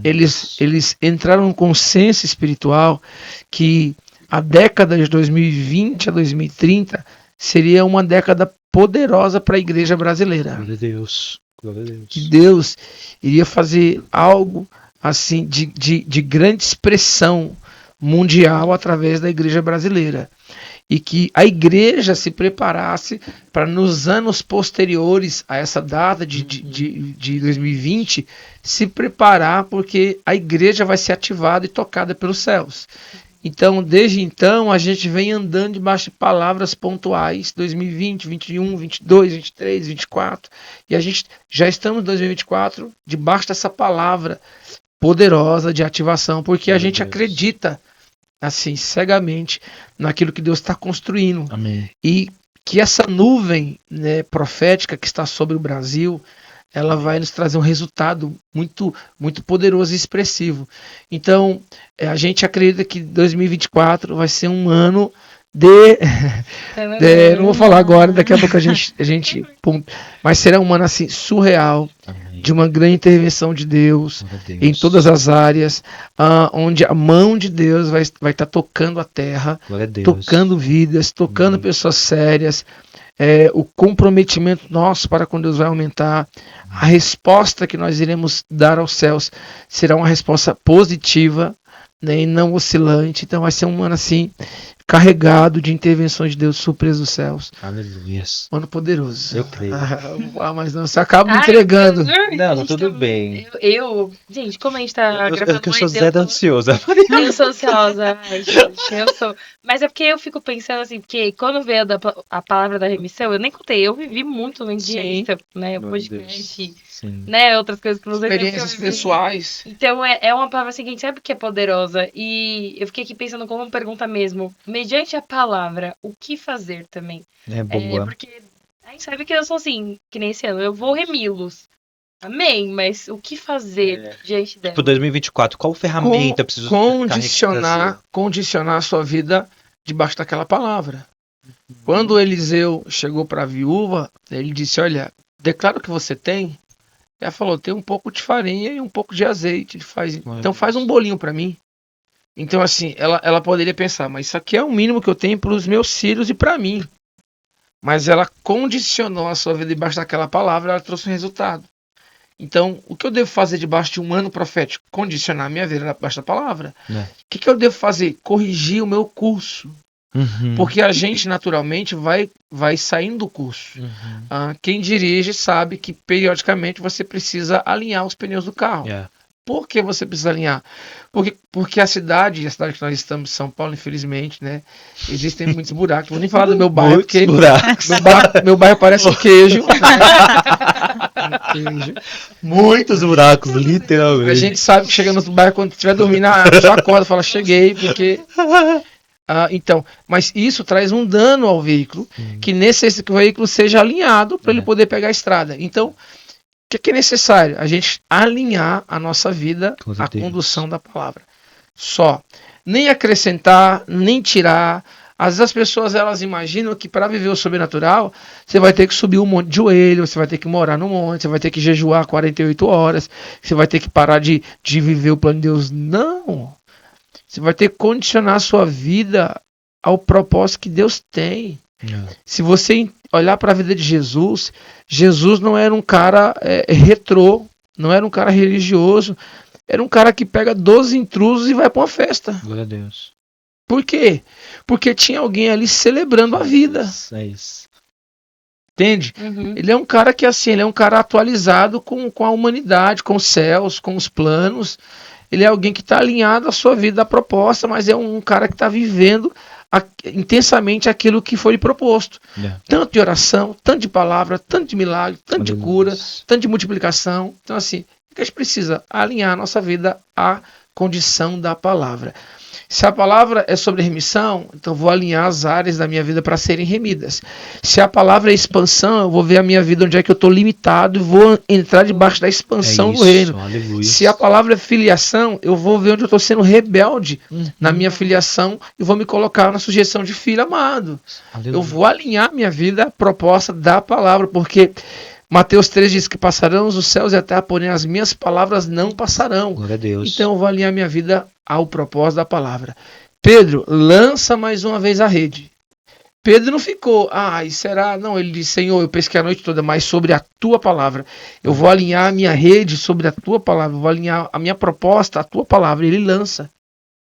eles entraram num consenso espiritual que a década de 2020 a 2030 seria uma década poderosa para a igreja brasileira. Glória a Deus. Glória a Deus. Que Deus iria fazer algo assim de grande expressão mundial através da igreja brasileira. E que a igreja se preparasse para nos anos posteriores a essa data de 2020, se preparar, porque a igreja vai ser ativada e tocada pelos céus. Então, desde então, a gente vem andando debaixo de palavras pontuais, 2020, 21, 22, 23, 24, e a gente já estamos em 2024 debaixo dessa palavra poderosa de ativação, porque a gente acredita assim, cegamente, naquilo que Deus está construindo. Amém. E que essa nuvem, né, profética que está sobre o Brasil, ela vai nos trazer um resultado muito, muito poderoso e expressivo. Então, a gente acredita que 2024 vai ser um ano não vou falar agora, daqui a pouco a gente mas será um ano assim surreal. Amém. De uma grande intervenção de Deus em todas as áreas, onde a mão de Deus vai estar tocando a terra, tocando vidas, tocando pessoas sérias. O comprometimento nosso para com Deus vai aumentar. A resposta que nós iremos dar aos céus será uma resposta positiva, né, e não oscilante. Então vai ser um ano assim carregado de intervenções de Deus, surpresa dos céus. Aleluia. Ano poderoso. Eu creio. Mas não, você acaba me entregando. Não, tudo bem. Gente, como a gente tá gravando... Eu sou Zé ansiosa. Eu sou ansiosa. Ai, gente, eu sou. Mas é porque eu fico pensando assim, porque quando veio a palavra da remissão, eu nem contei, eu vivi muito no dia, né? Podcast, né? Outras coisas que vocês experiências pessoais. Então é uma palavra assim que a gente sabe que é poderosa. E eu fiquei aqui pensando como uma pergunta mesmo. Mediante a palavra, o que fazer também? É boa. Porque a gente sabe que eu sou assim, que nem esse ano, eu vou remi-los. Amém, mas o que fazer diante dela? Tipo, 2024, qual ferramenta eu preciso condicionar a sua vida debaixo daquela palavra. Quando Eliseu chegou para a viúva, ele disse, olha, declara o que você tem. Ela falou, tem um pouco de farinha e um pouco de azeite. Então faz um bolinho para mim. Então, assim, ela poderia pensar, mas isso aqui é o mínimo que eu tenho para os meus filhos e para mim. Mas ela condicionou a sua vida debaixo daquela palavra, ela trouxe um resultado. Então, o que eu devo fazer debaixo de um ano profético? Condicionar a minha vida debaixo da palavra. O que eu devo fazer? Corrigir o meu curso. Porque a gente, naturalmente, vai saindo do curso. Quem dirige sabe que, periodicamente, você precisa alinhar os pneus do carro. Por que você precisa alinhar? Porque a cidade que nós estamos, São Paulo, infelizmente, né? Existem muitos buracos. Vou nem falar do meu bairro, porque meu bairro parece um queijo. Muitos buracos, literalmente. A gente sabe que chega no outro bairro, quando estiver dormindo, já acorda, fala, cheguei, porque... então, mas isso traz um dano ao veículo, que necessita que o veículo seja alinhado para ele poder pegar a estrada. Então, o que é necessário? A gente alinhar a nossa vida à condução da palavra. Só. Nem acrescentar, nem tirar. Às vezes as pessoas elas imaginam que para viver o sobrenatural, você vai ter que subir um monte de joelho, você vai ter que morar no monte, você vai ter que jejuar 48 horas, você vai ter que parar de viver o plano de Deus. Não! Você vai ter que condicionar a sua vida ao propósito que Deus tem. Se você olhar para a vida de Jesus, Jesus não era um cara retrô, não era um cara religioso, era um cara que pega 12 intrusos e vai para uma festa. Glória a Deus. Por quê? Porque tinha alguém ali celebrando a vida. É isso. Entende? Ele é um cara que assim, ele é um cara atualizado com a humanidade, com os céus, com os planos. Ele é alguém que está alinhado à sua vida, à proposta, mas é um cara que está vivendo intensamente aquilo que foi lhe proposto. Tanto de oração, tanto de palavra, tanto de milagre, tanto de cura, tanto de multiplicação. Então, assim, o que a gente precisa? Alinhar a nossa vida à condição da palavra. Se a palavra é sobre remissão, então vou alinhar as áreas da minha vida para serem remidas. Se a palavra é expansão, eu vou ver a minha vida onde é que eu estou limitado e vou entrar debaixo da expansão do reino. Aleluia. Se a palavra é filiação, eu vou ver onde eu estou sendo rebelde na minha filiação e vou me colocar na sujeição de filho amado. Aleluia. Eu vou alinhar minha vida à proposta da palavra, porque Mateus 3 diz que passarão os céus e a terra, porém as minhas palavras não passarão. Glória a Deus. Então eu vou alinhar minha vida ao propósito da palavra. Pedro, lança mais uma vez a rede. Pedro não ficou, e será? Não, ele disse, Senhor, eu pesquei a noite toda, mas sobre a tua palavra. Eu vou alinhar a minha rede sobre a tua palavra, eu vou alinhar a minha proposta à tua palavra. Ele lança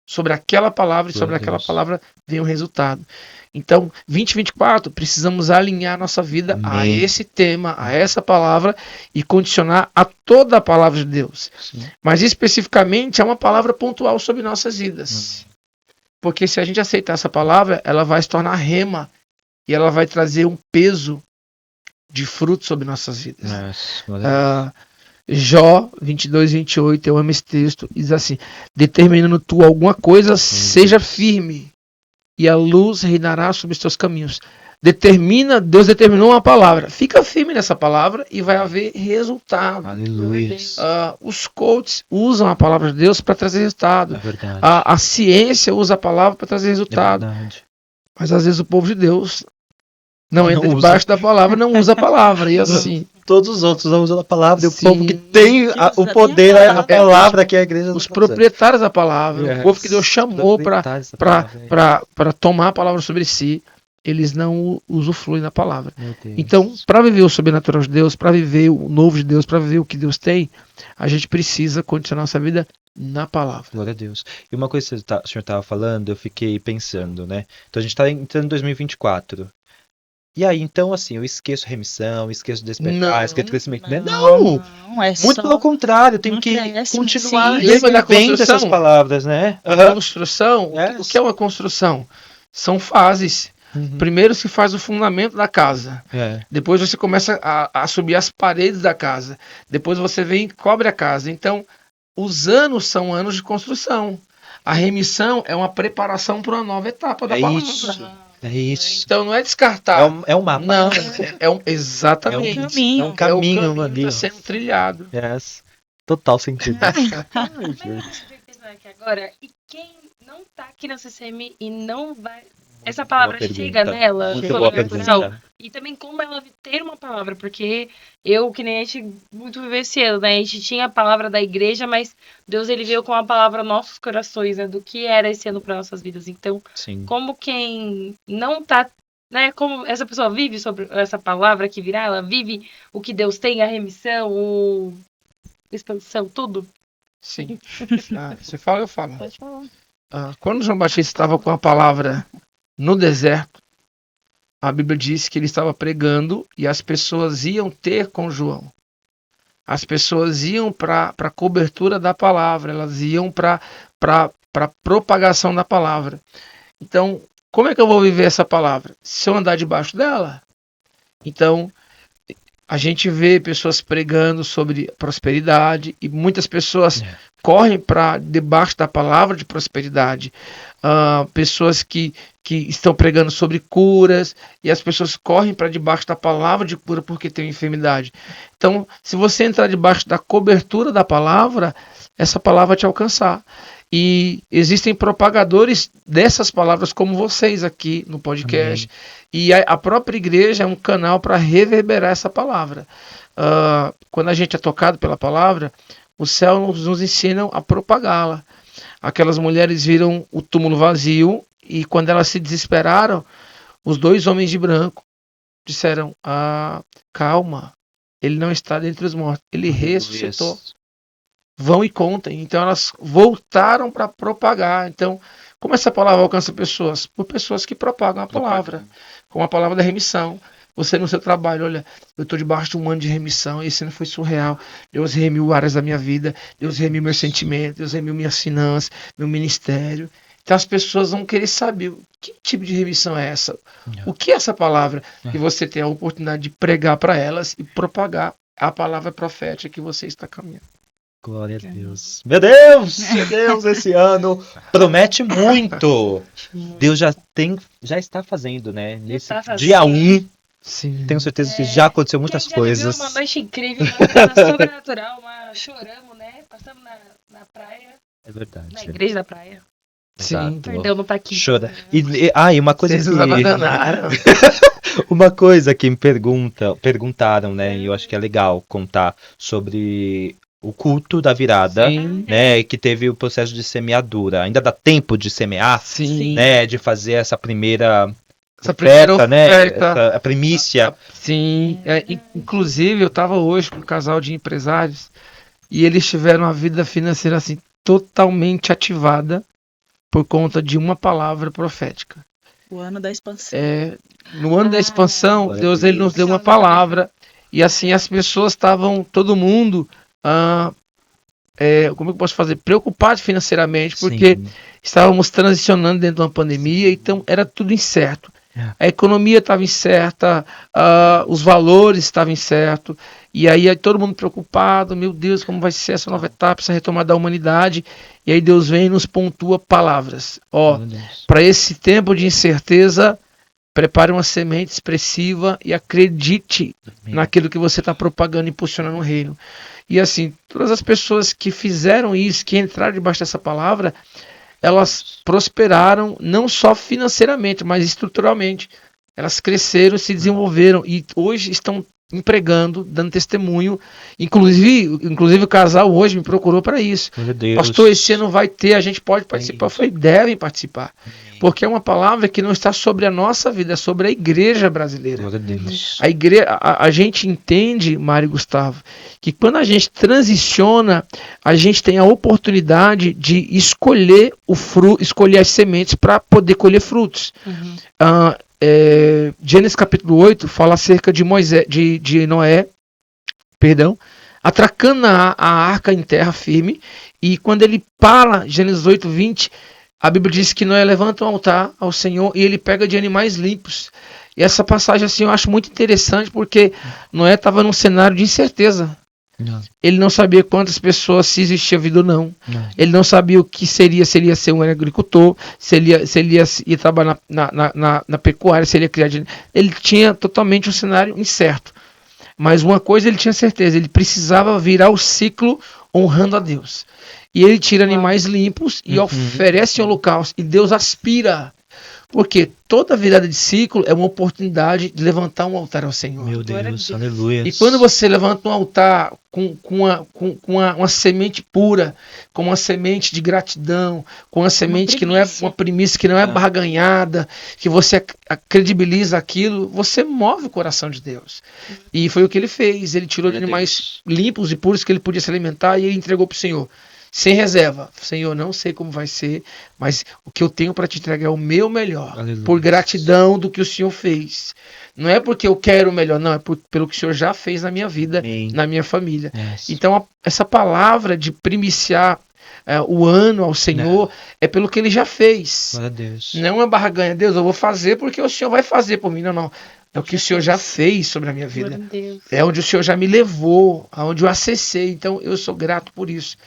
sobre aquela palavra e sobre aquela palavra vem o resultado. Então, 2024, precisamos alinhar nossa vida a esse tema, a essa palavra e condicionar a toda a palavra de Deus. Sim. Mas especificamente é uma palavra pontual sobre nossas vidas. Porque se a gente aceitar essa palavra, ela vai se tornar rema e ela vai trazer um peso de fruto sobre nossas vidas. Jó 22, 28, eu amo esse texto, diz assim: determinando tu alguma coisa, seja firme, e a luz reinará sobre os teus caminhos. Deus determinou uma palavra, fica firme nessa palavra e vai haver resultado. Aleluia. Os coaches usam a palavra de Deus para trazer resultado. É verdade. A ciência usa a palavra para trazer resultado. É verdade. Mas às vezes o povo de Deus não entra usa. debaixo da palavra, não usa a palavra. E assim, Todos os outros não usam a palavra, e o Sim. povo que tem o poder, a palavra que é a igreja. os proprietários da palavra, o povo que Deus chamou para tomar a palavra sobre si, eles não usufruem da palavra. Então, para viver o sobrenatural de Deus, para viver o novo de Deus, para viver o que Deus tem, a gente precisa condicionar nossa vida na palavra. Glória a Deus. E uma coisa que o senhor estava falando, eu fiquei pensando, né? Então a gente está entrando em 2024. E aí, então, assim, eu esqueço remissão, esqueço despertar, esqueço crescimento. Não! é Muito só... pelo contrário, eu tenho que crescimento, continuar sim. Lembra da revivendo construção? essas palavras, né? A construção, É. o que é uma construção? São fases. Primeiro se faz o fundamento da casa. Depois você começa a subir as paredes da casa. Depois você vem e cobre a casa. Então, os anos são anos de construção. A remissão é uma preparação para uma nova etapa da palavra. É isso. Então não é descartar. É um mapa. Não, exatamente. É um caminho. É um caminho ali. Está sendo trilhado. Yes. Total sentido. Agora, e quem não tá aqui na CCM e não vai... Essa palavra boa chega pergunta. nela, Muito sobre boa o natural, pergunta. e também como ela ter uma palavra, porque eu, que nem a gente muito vivenciando, né? A gente tinha a palavra da igreja, mas Deus ele veio com a palavra aos nossos corações, né? Do que era esse ano para nossas vidas. Então, Sim. como quem não tá, né? Como essa pessoa vive sobre essa palavra que virá, ela vive o que Deus tem, a remissão, a expansão, tudo. Sim. Você fala, eu falo. Pode falar. Quando João Batista estava com a palavra no deserto, a Bíblia diz que ele estava pregando e as pessoas iam ter com João. As pessoas iam para a cobertura da palavra, elas iam para a propagação da palavra. Então, como é que eu vou viver essa palavra? Se eu andar debaixo dela? Então, a gente vê pessoas pregando sobre prosperidade e muitas pessoas correm para debaixo da palavra de prosperidade. Pessoas que estão pregando sobre curas e as pessoas correm para debaixo da palavra de cura porque tem enfermidade. Então, se você entrar debaixo da cobertura da palavra, essa palavra vai te alcançar. E existem propagadores dessas palavras como vocês aqui no podcast. E a própria igreja é um canal para reverberar essa palavra. Quando a gente é tocado pela palavra, o céu nos ensina a propagá-la. Aquelas mulheres viram o túmulo vazio e quando elas se desesperaram, os dois homens de branco disseram, calma, ele não está dentre os mortos, ele ressuscitou. Vão e contem. Então elas voltaram para propagar. Então, como essa palavra alcança pessoas? Por pessoas que propagam a palavra, como a palavra da remissão. Você no seu trabalho, olha, eu estou debaixo de um ano de remissão, esse ano foi surreal. Deus remiu áreas da minha vida, Deus remiu meus sentimentos, Deus remiu minhas finanças, meu ministério. Então as pessoas vão querer saber que tipo de remissão é essa? O que é essa palavra? E você tem a oportunidade de pregar para elas e propagar a palavra profética que você está caminhando. Glória a Deus. Meu Deus, esse ano promete muito. Deus já está fazendo, né? Nesse dia 1, tenho certeza que já aconteceu muitas coisas. Uma noite incrível, uma coisa sobrenatural, choramos, né? Passamos na praia. É verdade. Na igreja da praia. Sim. Perdão, não tá aqui. Chora. E uma coisa Vocês nos abandonaram. Uma coisa que me perguntaram, né? E eu acho que é legal contar sobre o culto da virada, né, que teve o processo de semeadura. Ainda dá tempo de semear, Sim. né, de fazer essa primeira essa primeira oferta, né? oferta. A primícia. Sim, inclusive eu estava hoje com um casal de empresários e eles tiveram a vida financeira assim totalmente ativada por conta de uma palavra profética. O ano da expansão. No ano da expansão, glória a Deus ele nos deu uma palavra e assim as pessoas estavam, todo mundo, como eu posso fazer, preocupado financeiramente porque Sim. estávamos transicionando dentro de uma pandemia, então era tudo incerto. A economia estava incerta, os valores estavam incertos, e aí todo mundo preocupado, meu Deus, como vai ser essa nova etapa, essa retomada da humanidade, e aí Deus vem e nos pontua palavras. Meu Deus. Para esse tempo de incerteza, prepare uma semente expressiva e acredite naquilo que você está propagando e impulsionando no reino. E assim, todas as pessoas que fizeram isso, que entraram debaixo dessa palavra, elas prosperaram não só financeiramente, mas estruturalmente. Elas cresceram, se desenvolveram e hoje estão empregando, dando testemunho. Inclusive o casal hoje me procurou para isso. Meu Deus. Pastor, esse ano vai ter, a gente pode participar. Eu falei, devem participar. Porque é uma palavra que não está sobre a nossa vida, é sobre a igreja brasileira. Glória a Deus. A gente entende, Mário e Gustavo, que quando a gente transiciona, a gente tem a oportunidade de escolher escolher as sementes para poder colher frutos. Gênesis capítulo 8 fala acerca de Noé, atracando a arca em terra firme, e quando ele para, Gênesis 8:20, a Bíblia diz que Noé levanta um altar ao Senhor e ele pega de animais limpos. E essa passagem assim eu acho muito interessante porque Noé estava num cenário de incerteza. Ele não sabia quantas pessoas, se existia vida ou não. Ele não sabia o que seria, se ele ia ser um agricultor, se ele ia trabalhar na pecuária, se ele ia criar. Ele tinha totalmente um cenário incerto. Mas uma coisa ele tinha certeza, ele precisava virar o ciclo honrando a Deus. E ele tira animais limpos e oferece um holocausto. E Deus aspira. Porque toda virada de ciclo é uma oportunidade de levantar um altar ao Senhor. Meu Deus, aleluia. E quando você levanta um altar com uma semente pura, com uma semente de gratidão, com uma semente que não é uma primícia, que não é barganhada, que você credibiliza aquilo, você move o coração de Deus. E foi o que ele fez. Ele tirou de animais limpos e puros que ele podia se alimentar e ele entregou para o Senhor. Sem reserva. Senhor, não sei como vai ser, mas o que eu tenho para te entregar é o meu melhor. Aleluia. Por gratidão do que o Senhor fez. Não é porque eu quero o melhor, não. É pelo que o Senhor já fez na minha vida, Amém. Na minha família. Yes. Então, essa palavra de primiciar o ano ao Senhor é pelo que Ele já fez. Deus. Não é barganha. Deus, eu vou fazer porque o Senhor vai fazer por mim. Não. É o que o Senhor já fez sobre a minha vida. É onde o Senhor já me levou, aonde eu acessei. Então, eu sou grato por isso.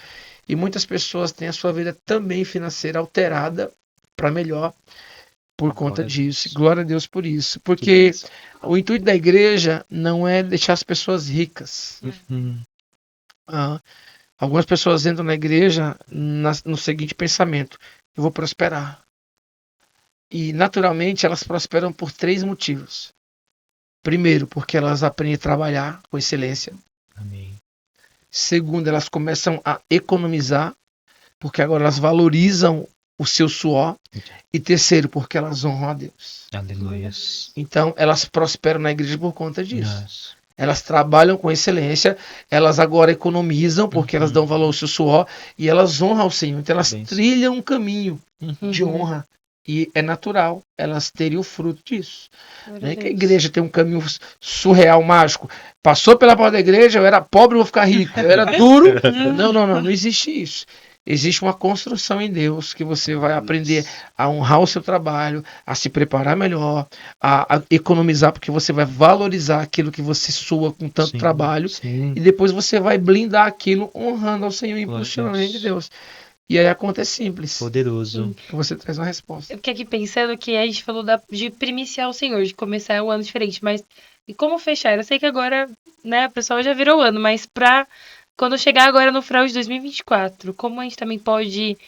E muitas pessoas têm a sua vida também financeira alterada para melhor por conta disso. Glória a Deus por isso. Porque o intuito da igreja não é deixar as pessoas ricas. Algumas pessoas entram na igreja no seguinte pensamento: eu vou prosperar. E naturalmente elas prosperam por 3 motivos. Primeiro, porque elas aprendem a trabalhar com excelência. Amém. Segundo, elas começam a economizar, porque agora elas valorizam o seu suor. E terceiro, porque elas honram a Deus. Aleluia. Então, elas prosperam na igreja por conta disso. Yes. Elas trabalham com excelência, elas agora economizam, porque elas dão valor ao seu suor, e elas honram ao Senhor. Então, elas trilham um caminho de honra. E é natural elas terem o fruto disso. Não é que a igreja tem um caminho surreal, mágico. Passou pela porta da igreja, eu era pobre, vou ficar rico. Eu era duro. Não existe isso. Existe uma construção em Deus que você vai aprender a honrar o seu trabalho, a se preparar melhor, a economizar, porque você vai valorizar aquilo que você sua com tanto trabalho. Sim. E depois você vai blindar aquilo honrando ao Senhor e impulsionando de Deus. E aí a conta é simples. Poderoso. Você traz uma resposta. Eu fiquei aqui pensando que a gente falou de primiciar o Senhor, de começar o ano diferente, mas e como fechar? Eu sei que agora, né, o pessoal já virou o ano, mas pra quando chegar agora no final de 2024, como a gente também pode,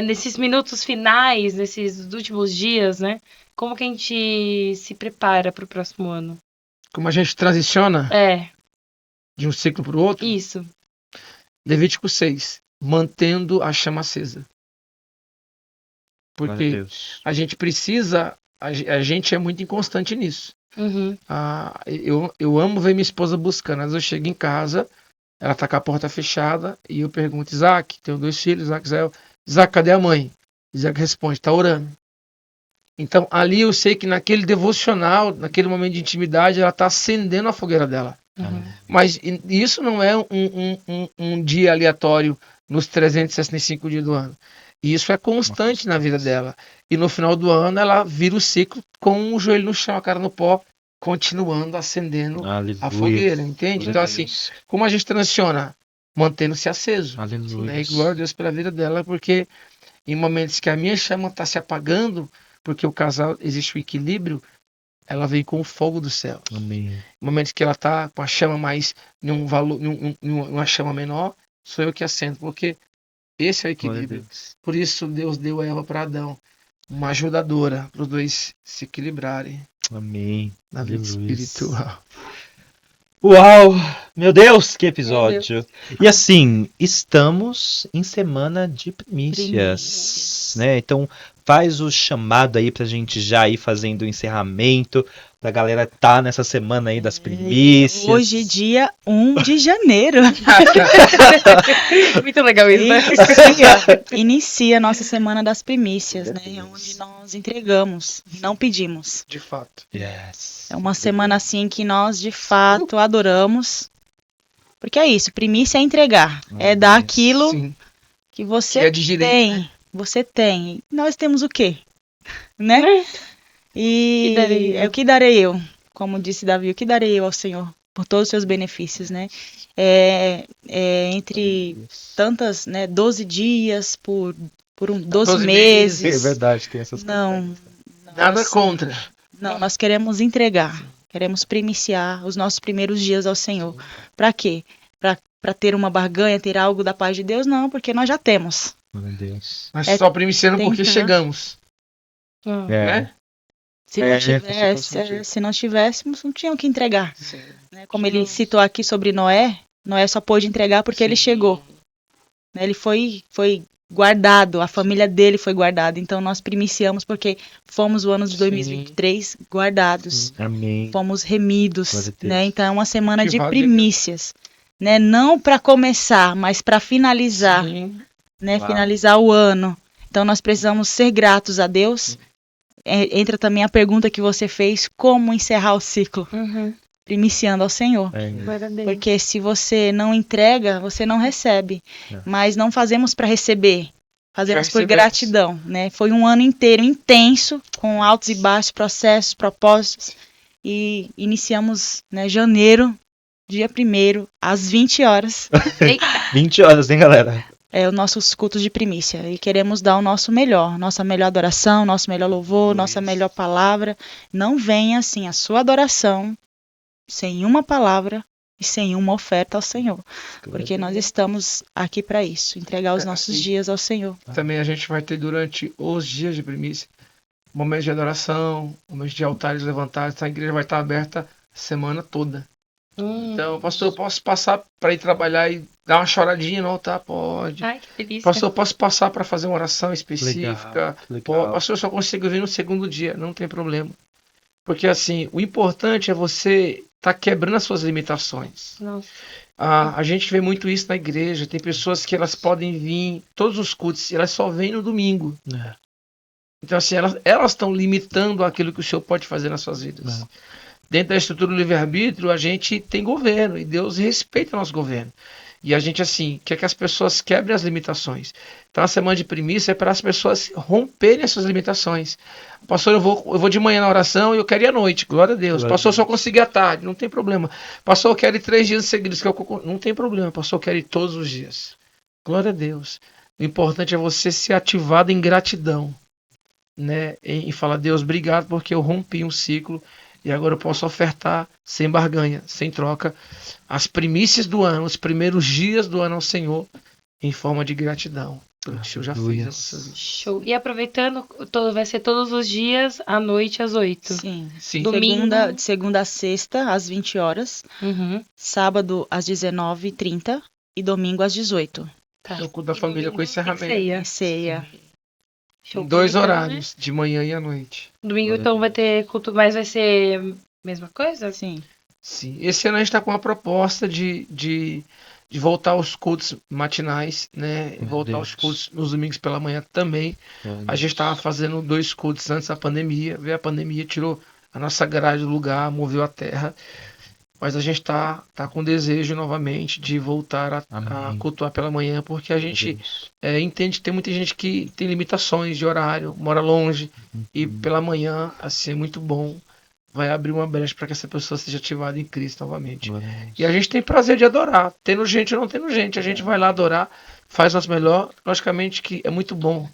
nesses minutos finais, nesses últimos dias, né, como que a gente se prepara para o próximo ano? Como a gente transiciona? De um ciclo para o outro? Isso. Levítico 6. Mantendo a chama acesa. Porque a gente precisa a gente é muito inconstante nisso. Uhum. Eu amo ver minha esposa buscando. Às vezes eu chego em casa, ela tá com a porta fechada e eu pergunto, Isaac, tenho 2 filhos, Isaac, Israel. Isaac, cadê a mãe? Isaac responde, tá orando. Então ali eu sei que naquele devocional, naquele momento de intimidade, ela tá acendendo a fogueira dela. Uhum. Mas isso não é um dia aleatório nos 365 dias do ano. Isso é constante na vida dela. E no final do ano ela vira o ciclo com o joelho no chão, a cara no pó, continuando acendendo a fogueira, entende? Então assim, como a gente transiciona? Mantendo-se aceso. Aleluia. Né? E glória a Deus pela vida dela, porque em momentos que a minha chama está se apagando, porque o casal existe o equilíbrio, ela vem com o fogo do céu. Amém. Em momentos que ela está com a chama mais em um valor, uma chama menor, sou eu que acendo, porque esse é o Glória a equilíbrio. Deus. Por isso Deus deu a Eva para Adão, uma ajudadora para os dois se equilibrarem Amém. na vida Aleluia. espiritual. Uau! Meu Deus, que episódio! E assim, estamos em semana de primícias, né? Então faz o chamado aí pra gente já ir fazendo o encerramento, pra galera tá nessa semana aí das primícias. Hoje, dia 1 de janeiro. Muito legal isso, né? Inicia a nossa semana das primícias, né? Onde nós entregamos, não pedimos. De fato. Yes. É uma semana assim que nós, de fato, adoramos. Porque é isso, primícia é entregar. É dar aquilo Sim. que você Que é de direito, tem. né? Você tem. E nós temos o quê? Né? E Que darei eu? é o que darei eu. Como disse Davi, o que darei eu ao Senhor? Por todos os seus benefícios, né? Entre tantas, né? 12 dias, por 12 12 meses. meses. É verdade, tem essas Não. Nada nós- contra. Não, nós queremos entregar. Queremos primiciar os nossos primeiros dias ao Senhor. Para quê? Para ter uma barganha, ter algo da paz de Deus? Não, porque nós já temos. Meu Deus. Mas É só primiciando porque tentar. chegamos. Hum. Né? Se É, não faz tivesse, sentido. se não tivéssemos, não tinham que entregar. Né? Como ele citou aqui sobre Noé, Noé só pôde entregar porque ele chegou. Né? Ele foi guardado, a família dele foi guardada. Então nós primiciamos porque fomos o ano de 2023 guardados. Amém. Fomos remidos, Glória a Deus. né? Então é uma semana de Ativado, primícias, né? Não para começar, mas para finalizar, Sim. né? Claro. Finalizar o ano. Então nós precisamos ser gratos a Deus. Entra também a pergunta que você fez, como encerrar o ciclo? Uhum. Primiciando ao Senhor. Glória a Deus. Porque se você não entrega, você não recebe. É. Mas não fazemos para receber. Fazemos Já por recebemos. gratidão, né? Foi um ano inteiro intenso, com altos e baixos, processos, propósitos. E iniciamos, né, janeiro, dia 1º, às 20 horas, Eita. 20 horas, hein, galera? os nossos cultos de primícia. E queremos dar o nosso melhor, nossa melhor adoração, nosso melhor louvor, nossa melhor palavra. Não venha assim a sua adoração sem uma palavra e sem uma oferta ao Senhor. Porque nós estamos aqui para isso, entregar os nossos dias ao Senhor. Também a gente vai ter durante os dias de primícia momentos de adoração, momentos de altares levantados. A igreja vai estar aberta a semana toda. Então, pastor, eu posso passar para ir trabalhar e dar uma choradinha no altar? Pode. Ai, que delícia. Pastor, eu posso passar para fazer uma oração específica? Legal. Pô, pastor, eu só consigo vir no segundo dia. Não tem problema. Porque, assim, o importante é você estar quebrando as suas limitações. Nossa. A gente vê muito isso na igreja. Tem pessoas que elas podem vir todos os cultos e elas só vêm no domingo. É. Então, assim, elas estão limitando aquilo que o Senhor pode fazer nas suas vidas. Dentro da estrutura do livre-arbítrio, a gente tem governo e Deus respeita o nosso governo. E a gente, assim, quer que as pessoas quebrem as limitações. Então, a semana de primícia é para as pessoas romperem as suas limitações. Pastor, eu vou de manhã na oração e eu quero ir à noite. Glória a Deus. Glória Pastor, a eu só consegui à tarde. Não tem problema. Pastor, eu quero ir 3 dias seguidos. Não tem problema. Pastor, eu quero ir todos os dias. Glória a Deus. O importante é você ser ativado em gratidão. Né? E falar, Deus, obrigado porque eu rompi um ciclo. E agora eu posso ofertar sem barganha, sem troca, as primícias do ano, os primeiros dias do ano ao Senhor, em forma de gratidão. Pelo que o Senhor já fez nas nossas vidas. Show. E aproveitando, vai ser todos os dias, à noite, às 8. Sim. Sim. Domingo. De segunda a sexta, às 20 horas. Uhum. Sábado, às 19h30. E domingo, às 18h. Tá. É o culto da família com encerramento. Ceia. Ceia. Show Em 2 público, né? horários, de manhã e à noite. Domingo, Glória a então, vai Deus. ter culto, mas vai ser mesma coisa? Sim. Sim. Esse ano a gente está com uma proposta de voltar aos cultos matinais, né? Meu Voltar aos Deus. cultos nos domingos pela manhã também. A gente estava fazendo 2 cultos antes da pandemia. Veio a pandemia, tirou a nossa grade do lugar, moveu a terra. Mas a gente tá com desejo novamente de voltar a Amém. cultuar pela manhã, porque a gente Deus. entende que tem muita gente que tem limitações de horário, mora longe, e pela manhã, assim, é muito bom. Vai abrir uma brecha para que essa pessoa seja ativada em Cristo novamente. Glória a Deus. E a gente tem prazer de adorar, tendo gente ou não tendo gente. A gente vai lá adorar, faz nosso melhor. Logicamente que é muito bom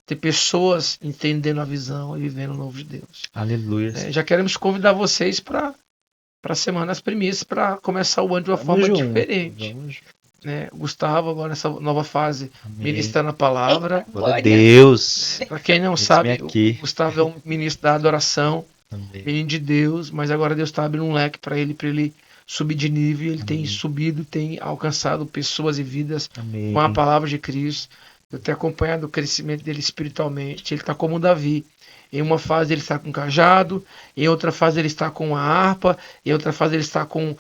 ter pessoas entendendo a visão e vivendo o novo de Deus. Aleluia. Já queremos convidar vocês para a Semana das Primícias, para começar o ano de uma forma Vamos junto. diferente. Vamos junto. Né? O Gustavo, agora nessa nova fase, Amém. ministrando a palavra. Glória a Deus. Para quem não Eis-me sabe, aqui. o Gustavo é um ministro da adoração, Amém. menino de Deus, mas agora Deus está abrindo um leque para ele subir de nível. Ele tem Amém. subido, tem alcançado pessoas e vidas Amém. com a palavra de Cristo. Eu tenho acompanhado o crescimento dele espiritualmente. Ele está como Davi. Em uma fase ele está com cajado, em outra fase ele está com a harpa, em outra fase ele está com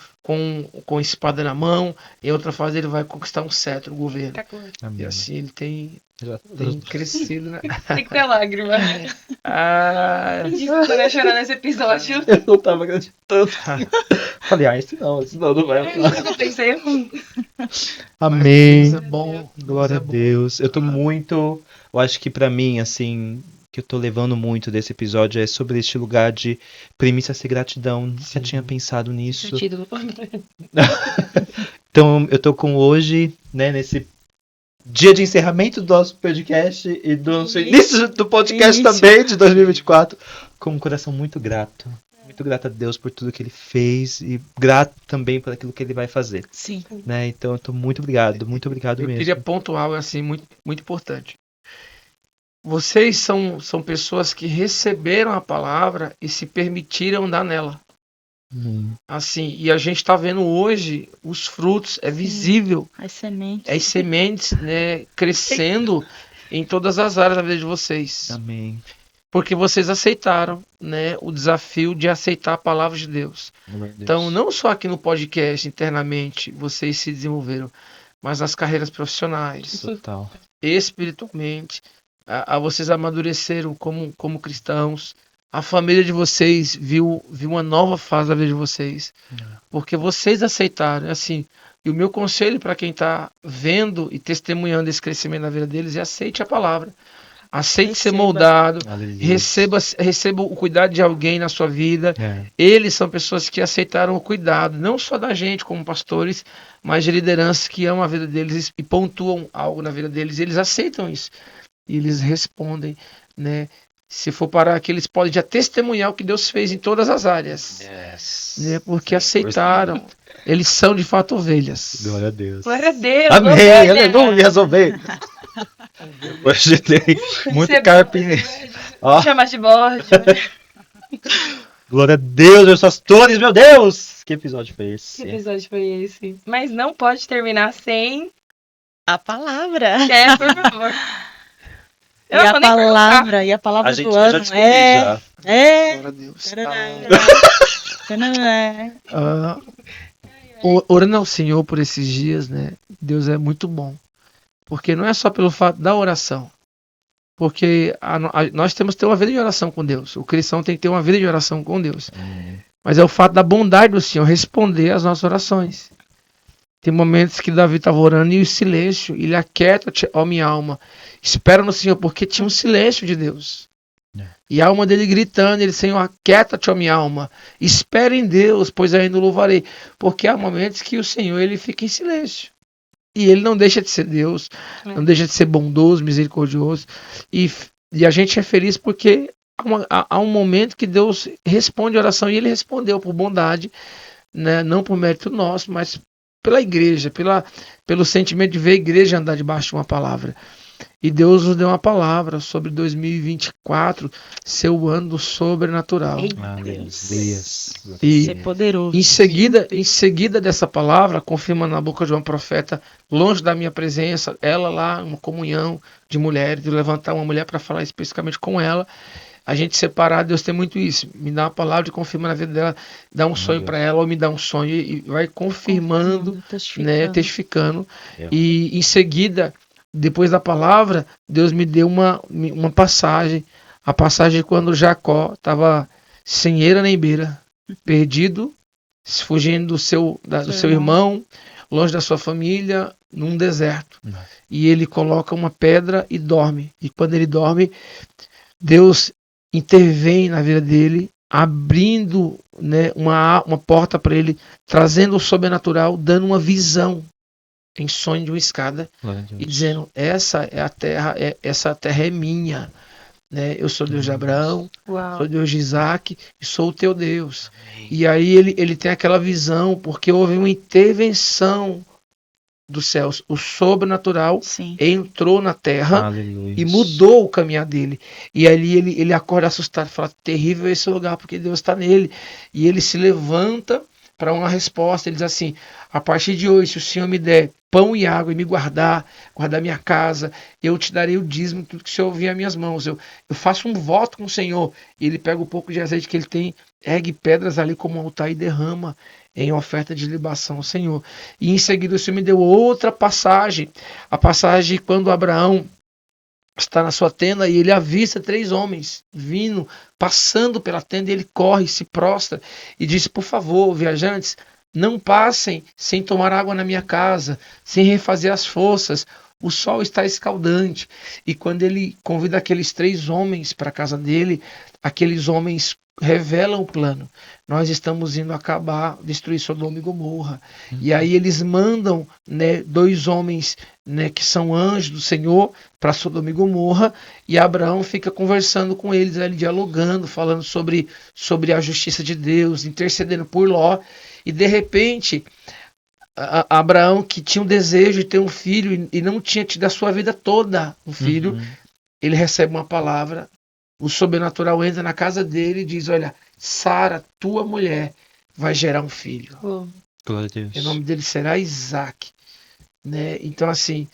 espada na mão, em outra fase ele vai conquistar um cetro, o governo. E Amém. assim ele tem Já crescido, né? Tem que ter lágrima. Ah, Desculpa, né, chorar nesse episódio. Eu não tava acreditando. Falei, esse não vai. Eu pensei, Amém. Deus é bom. Glória a Deus é bom. Deus. Eu acho que pra mim, assim, que eu tô levando muito desse episódio é sobre este lugar de primícia ser gratidão. Nunca Sim. tinha pensado nisso. título. Então, eu tô com hoje, né, nesse dia de encerramento do nosso podcast e do nosso início do podcast Início. também, de 2024, com um coração muito grato. Muito grato a Deus por tudo que ele fez e grato também por aquilo que ele vai fazer, Sim. né? Então, eu tô muito obrigado Eu mesmo. queria pontuar algo assim muito, muito importante. Vocês são pessoas que receberam a palavra e se permitiram andar nela. Assim, e a gente está vendo hoje os frutos, é visível, As sementes. as sementes, né, crescendo em todas as áreas da vida de vocês. Amém. Porque vocês aceitaram, né, o desafio de aceitar a palavra de Deus. Então, não só aqui no podcast, internamente, vocês se desenvolveram, mas nas carreiras profissionais, Total. espiritualmente, vocês amadureceram como cristãos. A família de vocês viu uma nova fase da vida de vocês. Porque vocês aceitaram. Assim, e o meu conselho para quem está vendo e testemunhando esse crescimento na vida deles é aceite a palavra. Aceite ser Receba. moldado. Aleluia. Receba o cuidado de alguém na sua vida. É. Eles são pessoas que aceitaram o cuidado, não só da gente como pastores, mas de lideranças que amam a vida deles e pontuam algo na vida deles. Eles aceitam isso. E eles respondem, né? Se for parar aqui, eles podem já testemunhar o que Deus fez em todas as áreas. Yes. Né? Porque aceitaram. Eles são de fato ovelhas. Glória a Deus. Glória a Deus. Amém, ovelha. aleluia, as ovelhas. Hoje tem muito Você- carpinho. Ó, Chama de bode. glória a Deus, meus pastores, meu Deus! Que episódio foi Que esse? episódio foi esse? Mas não pode terminar sem. A palavra. Por favor. E a palavra. E a palavra A gente do já ano. descobri É. já. É. Glória a Deus. Tarará. Orando ao Senhor por esses dias, né? Deus é muito bom. Porque não é só pelo fato da oração. Porque nós temos que ter uma vida de oração com Deus. O cristão tem que ter uma vida de oração com Deus. Mas é o fato da bondade do Senhor responder às nossas orações. Tem momentos que Davi estava orando e o silêncio, ele aquieta-te, ó minha alma. Espera no Senhor, porque tinha um silêncio de Deus. E a alma dele gritando, ele, Senhor, aquieta-te, ó minha alma. Espera em Deus, pois ainda o louvarei. Porque há momentos que o Senhor ele fica em silêncio. E ele não deixa de ser Deus, não deixa de ser bondoso, misericordioso. E a gente é feliz porque há um momento que Deus responde a oração e ele respondeu por bondade, né? Não por mérito nosso, mas pela igreja, pelo sentimento de ver a igreja andar debaixo de uma palavra. E Deus nos deu uma palavra sobre 2024 ser o ano do sobrenatural. Aleluia. E Ser poderoso. em seguida dessa palavra, confirma na boca de uma profeta, longe da minha presença, ela lá, uma comunhão de mulheres, de levantar uma mulher para falar especificamente com ela. A gente separar, Deus tem muito isso. Me dá uma palavra de confirma na vida dela, dá um sonho para ela, ou me dá um sonho e vai confirmando, né, testificando. E em seguida, depois da palavra, Deus me deu uma passagem. A passagem quando Jacó estava sem eira nem beira, perdido, fugindo do seu irmão, longe da sua família, num deserto. E ele coloca uma pedra e dorme. E quando ele dorme, Deus intervém na vida dele, abrindo, né, uma porta para ele, trazendo o sobrenatural, dando uma visão em sonho de uma escada e dizendo: essa é a terra, essa terra é minha, né? Eu sou Deus de Abraão, sou Deus de Isaac e sou o teu Deus. E aí ele tem aquela visão porque houve uma intervenção dos céus, o sobrenatural entrou na terra. Aleluia. E mudou o caminhar dele. E ali ele acorda assustado e fala: terrível esse lugar, porque Deus está nele. E ele se levanta para uma resposta. Ele diz assim: a partir de hoje, se o Senhor me der pão e água e me guardar minha casa, eu te darei o dízimo, tudo que o Senhor ouvir as minhas mãos. Eu faço um voto com o Senhor. E ele pega um pouco de azeite que ele tem, ergue pedras ali como um altar e derrama em oferta de libação ao Senhor. E em seguida o Senhor me deu outra passagem, a passagem quando Abraão está na sua tenda e ele avista 3 homens vindo, passando pela tenda, e ele corre, se prostra e diz: por favor, viajantes, não passem sem tomar água na minha casa, sem refazer as forças, o sol está escaldante. E quando ele convida aqueles 3 homens para a casa dele, aqueles homens revelam o plano: nós estamos indo acabar, destruir Sodoma e Gomorra. E aí eles mandam, né, 2 homens, né, que são anjos do Senhor para Sodoma e Gomorra, e Abraão fica conversando com eles, ali, dialogando, falando sobre a justiça de Deus, intercedendo por Ló. E de repente Abraão, que tinha um desejo de ter um filho e não tinha tido a sua vida toda um filho, ele recebe uma palavra. O sobrenatural entra na casa dele e diz: olha, Sara, tua mulher, vai gerar um filho. Glória a Deus. O nome dele será Isaac. Né? Então, assim,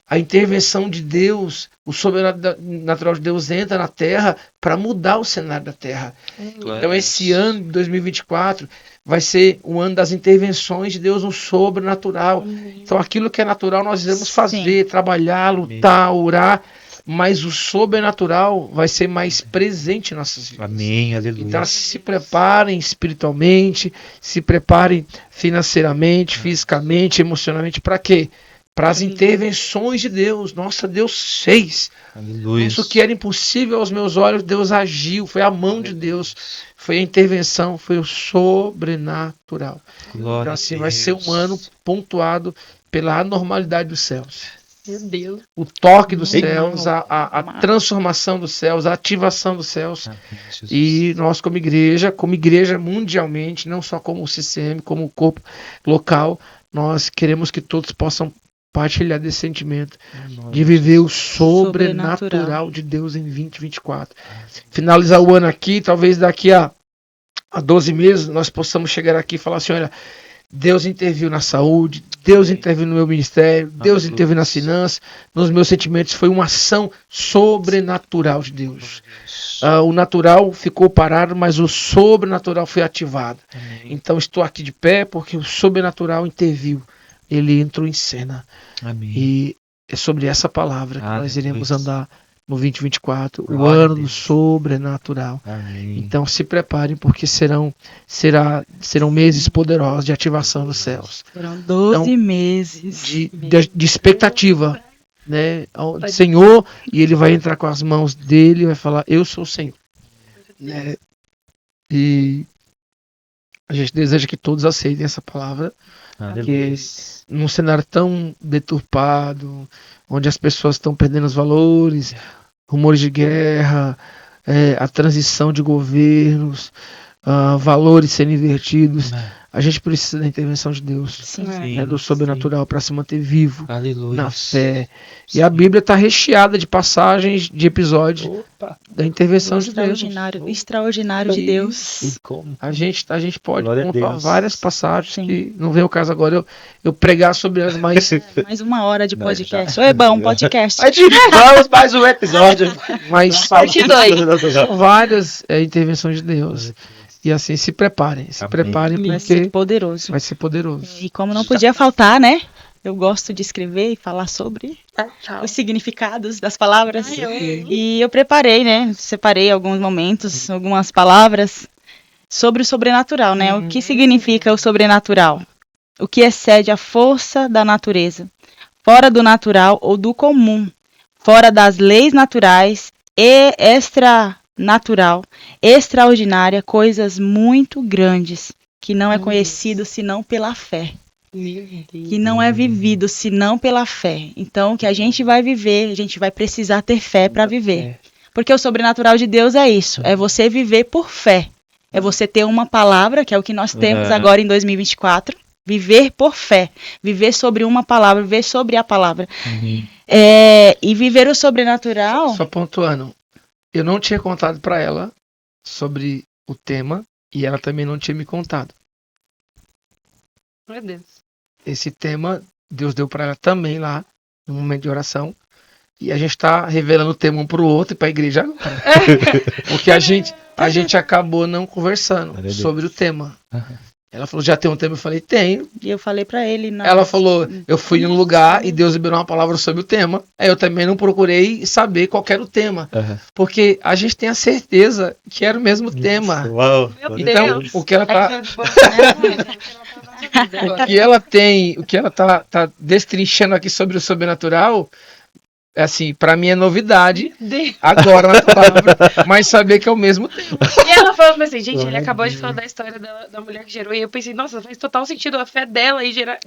a intervenção de Deus, o sobrenatural de Deus entra na terra para mudar o cenário da terra. Então, esse ano de 2024 vai ser o ano das intervenções de Deus no sobrenatural. Então, aquilo que é natural nós iremos fazer, trabalhar, lutar, orar. Mas o sobrenatural vai ser mais presente em nossas vidas. Amém, aleluia. Então se preparem espiritualmente, se preparem financeiramente, fisicamente, emocionalmente. Para quê? Para as intervenções de Deus. Nossa, Deus fez. Aleluia. Isso que era impossível aos meus olhos, Deus agiu. Foi a mão de Deus. Foi a intervenção, foi o sobrenatural. Glória então assim, vai ser um ano pontuado pela anormalidade dos céus. Meu Deus. O toque dos céus, a transformação dos céus, a ativação dos céus. E nós como igreja mundialmente, não só como o CCM, como o corpo local, nós queremos que todos possam partilhar desse sentimento de viver o sobrenatural de Deus em 2024. Finalizar o ano aqui, talvez daqui a 12 meses nós possamos chegar aqui e falar assim: olha, Deus interviu na saúde, Deus interviu no meu ministério, Deus interviu nas finanças, nos meus sentimentos. Foi uma ação sobrenatural de Deus. O natural ficou parado, mas o sobrenatural foi ativado. Então estou aqui de pé porque o sobrenatural interviu. Ele entrou em cena. E é sobre essa palavra que nós iremos andar no 2024, o ano do sobrenatural. Amém. Então se preparem, porque serão meses poderosos de ativação dos céus. Serão 12 meses de expectativa, né, ao Senhor, e ele vai entrar com as mãos dele e vai falar: eu sou o Senhor. Né? E a gente deseja que todos aceitem essa palavra, porque num cenário tão deturpado, onde as pessoas estão perdendo os valores, rumores de guerra, a transição de governos, valores sendo invertidos, a gente precisa da intervenção de Deus, Sim. né, do sobrenatural para se manter vivo Aleluia. na fé. E a Bíblia está recheada de passagens, de episódios da intervenção de Deus. Extraordinário de Deus. E como? A gente pode Glória a contar Deus. várias passagens Sim. que não vem o caso agora eu pregar sobre elas, mas Mais 1 hora de Não, podcast. já. Oi, bom, podcast. Vamos mais um episódio. Parte dois. são várias intervenções de Deus. E assim, se preparem Amém. preparem Vai ser porque poderoso. vai ser poderoso. E como não podia faltar, né? Eu gosto de escrever e falar sobre os significados das palavras. E eu preparei, né? Separei alguns momentos, algumas palavras sobre o sobrenatural, né? O que significa o sobrenatural? O que excede a força da natureza, fora do natural ou do comum, fora das leis naturais e extranatural, extraordinária, coisas muito grandes, que não é conhecido senão pela fé. Que não é vivido senão pela fé. Então, o que a gente vai viver, a gente vai precisar ter fé para viver. Porque o sobrenatural de Deus é isso, é você viver por fé. É você ter uma palavra, que é o que nós temos agora em 2024, viver por fé, viver sobre uma palavra, viver sobre a palavra. E viver o sobrenatural... Só pontuando, eu não tinha contado para ela sobre o tema e ela também não tinha me contado. Meu Deus. Esse tema Deus deu para ela também lá no momento de oração. E a gente está revelando o tema um para o outro e para a igreja agora. Porque a gente acabou não conversando sobre o tema. Ela falou, já tem um tema? Eu falei, tenho. E eu falei para ele... Não. Ela falou, eu fui em um lugar e Deus liberou uma palavra sobre o tema. Aí eu também não procurei saber qual era o tema. Porque a gente tem a certeza que era o mesmo tema. Uau. Meu Então, Deus. o que ela tá destrinchando aqui sobre o sobrenatural, assim, pra mim é novidade agora na palavra, mas saber que é o mesmo tema. E ela falou assim, gente, ele acabou de falar da história da mulher que gerou, e eu pensei, nossa, faz total sentido a fé dela e gerar...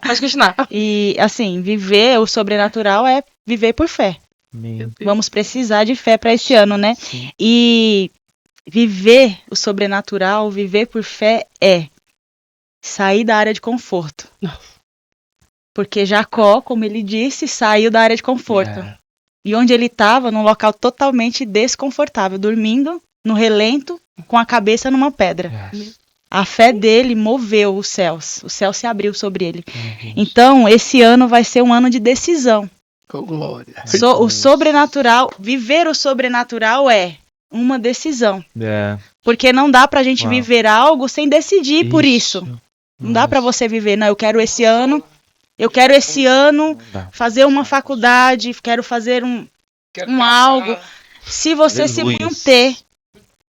Pode continuar. E, assim, viver o sobrenatural é viver por fé. Vamos precisar de fé para esse ano, né? Sim. E viver o sobrenatural, viver por fé é sair da área de conforto. Porque Jacó, como ele disse, saiu da área de conforto. E onde ele estava, num local totalmente desconfortável, dormindo no relento, com a cabeça numa pedra. A fé dele moveu os céus. O céu se abriu sobre ele. Então, esse ano vai ser um ano de decisão. Com glória. O sobrenatural, viver o sobrenatural é uma decisão. Porque não dá pra gente viver algo sem decidir por isso. Não dá pra você viver, não, eu quero esse ano fazer uma faculdade, quero fazer algo. Se você se manter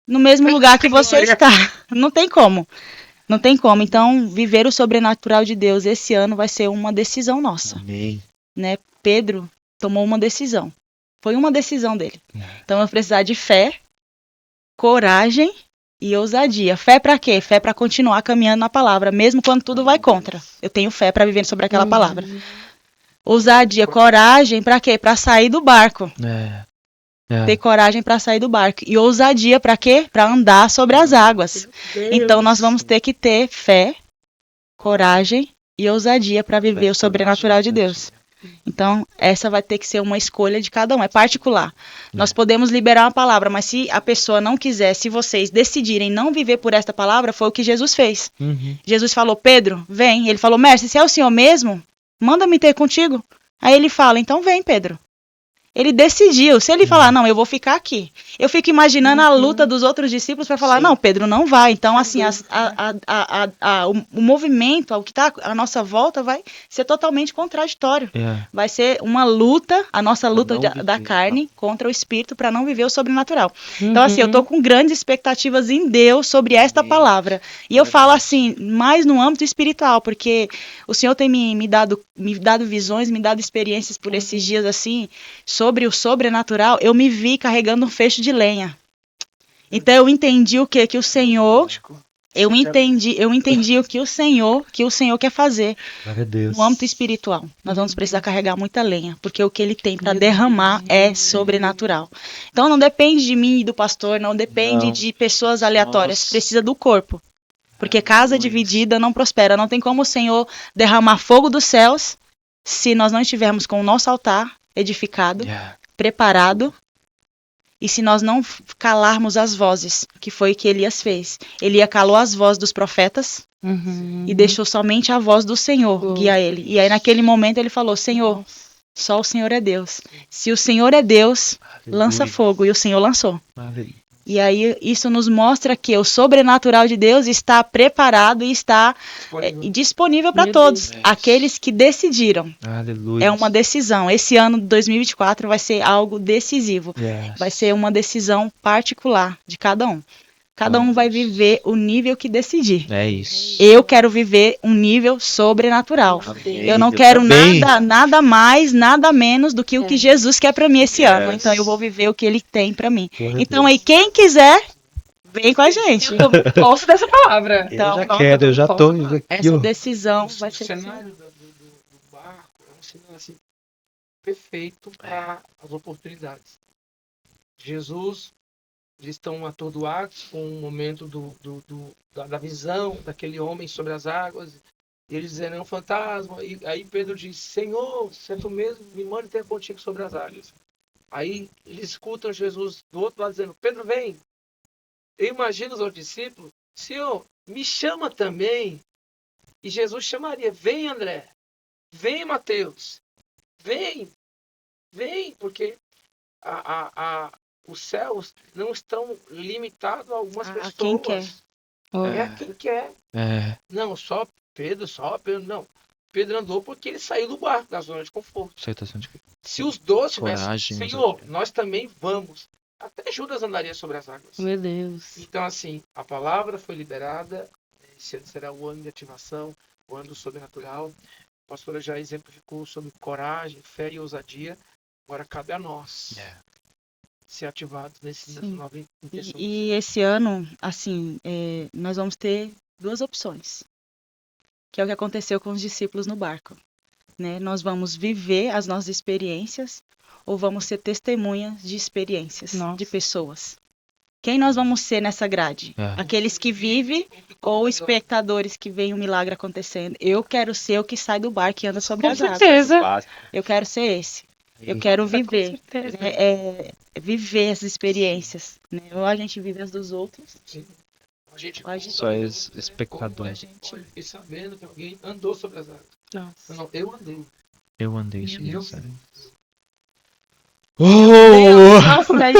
no mesmo lugar que você está, não tem como. Não tem como. Então, viver o sobrenatural de Deus esse ano vai ser uma decisão nossa. Amém. Né? Pedro tomou uma decisão. Foi uma decisão dele. Então, eu vou precisar de fé, coragem e ousadia. Fé para quê? Fé para continuar caminhando na palavra, mesmo quando tudo vai contra. Eu tenho fé para viver sobre aquela palavra. Ousadia, coragem para quê? Para sair do barco. Ter coragem para sair do barco. E ousadia para quê? Para andar sobre as águas. Então nós vamos ter que ter fé, coragem e ousadia para viver o sobrenatural de Deus. Então, essa vai ter que ser uma escolha de cada um, é particular. Nós podemos liberar uma palavra, mas se a pessoa não quiser, se vocês decidirem não viver por esta palavra, foi o que Jesus fez. Jesus falou, Pedro, vem. Ele falou, mestre, se é o Senhor mesmo, manda-me ter contigo. Aí ele fala, então vem, Pedro. Ele decidiu. Se ele falar, não, eu vou ficar aqui. Eu fico imaginando a luta dos outros discípulos para falar, não, Pedro não vai. Então, assim, o movimento, o que está à nossa volta vai ser totalmente contraditório. Vai ser uma luta, a nossa luta da carne contra o espírito para não viver o sobrenatural. Então, assim, eu tô com grandes expectativas em Deus sobre esta palavra. E eu falo assim, mais no âmbito espiritual, porque o Senhor tem me dado visões, me dado experiências por esses dias, assim, sobre o sobrenatural. Eu me vi carregando um feixe de lenha. Então eu entendi o que o Senhor, eu entendi o que o Senhor quer fazer no âmbito espiritual. Nós vamos precisar carregar muita lenha, porque o que ele tem para derramar é sobrenatural. Então não depende de mim e do pastor, não depende de pessoas aleatórias, precisa do corpo. Porque casa dividida não prospera. Não tem como o Senhor derramar fogo dos céus se nós não estivermos com o nosso altar edificado, preparado, e se nós não calarmos as vozes, que foi o que Elias fez. Elias calou as vozes dos profetas e deixou somente a voz do Senhor guiar ele. E aí naquele momento ele falou, Senhor, só o Senhor é Deus. Se o Senhor é Deus, lança fogo. E o Senhor lançou. E aí isso nos mostra que o sobrenatural de Deus está preparado e está disponível para todos. Aqueles que decidiram. Aleluia. É uma decisão. Esse ano de 2024 vai ser algo decisivo. Vai ser uma decisão particular de cada um. Cada um vai viver o nível que decidir. É isso. Eu quero viver um nível sobrenatural. Eu não Eu quero também. nada mais, nada menos do que o que Jesus quer para mim esse ano. Então eu vou viver o que ele tem para mim. Glória a Então aí quem quiser, vem com a gente. Eu gosto dessa palavra. Eu já quero, eu já tô aqui, Essa ó. decisão vai O ser cenário do barco é um cenário assim, perfeito para as oportunidades. Jesus, eles estão atordoados com o momento da visão daquele homem sobre as águas. E eles dizendo, é um fantasma. E aí Pedro diz, Senhor, se é tu mesmo, me mande ter contigo sobre as águas. Aí eles escutam Jesus do outro lado dizendo, Pedro, vem. Eu imagino os outros discípulos, Senhor, me chama também. E Jesus chamaria, vem André, vem Mateus, vem, porque os céus não estão limitados a algumas pessoas. quem quer. É a quem quer. Não, só Pedro, não. Pedro andou porque ele saiu do barco, da zona de conforto. Aceitação de Se os 12 tivessem, coragem, Senhor, nós também vamos. Até Judas andaria sobre as águas. Meu Deus. Então, assim, a palavra foi liberada. Esse ano será o ano de ativação, o ano do sobrenatural. A pastora já exemplificou sobre coragem, fé e ousadia. Agora cabe a nós ser ativados nessa nova intenção. E esse ano, assim, nós vamos ter duas opções. Que é o que aconteceu com os discípulos no barco. Né? Nós vamos viver as nossas experiências ou vamos ser testemunhas de experiências de pessoas. Quem nós vamos ser nessa grade? Aqueles que vivem ou espectadores que veem o milagre acontecendo? Eu quero ser o que sai do barco e anda sobre as águas. Com certeza. Eu quero ser esse. Eu quero viver. Viver as experiências. Né? Ou a gente vive as dos outros. A gente Só espectador. a gente fiquei sabendo que alguém andou sobre as águas. Nossa. Não, eu andei. Eu andei sobre Eu isso. Nossa, a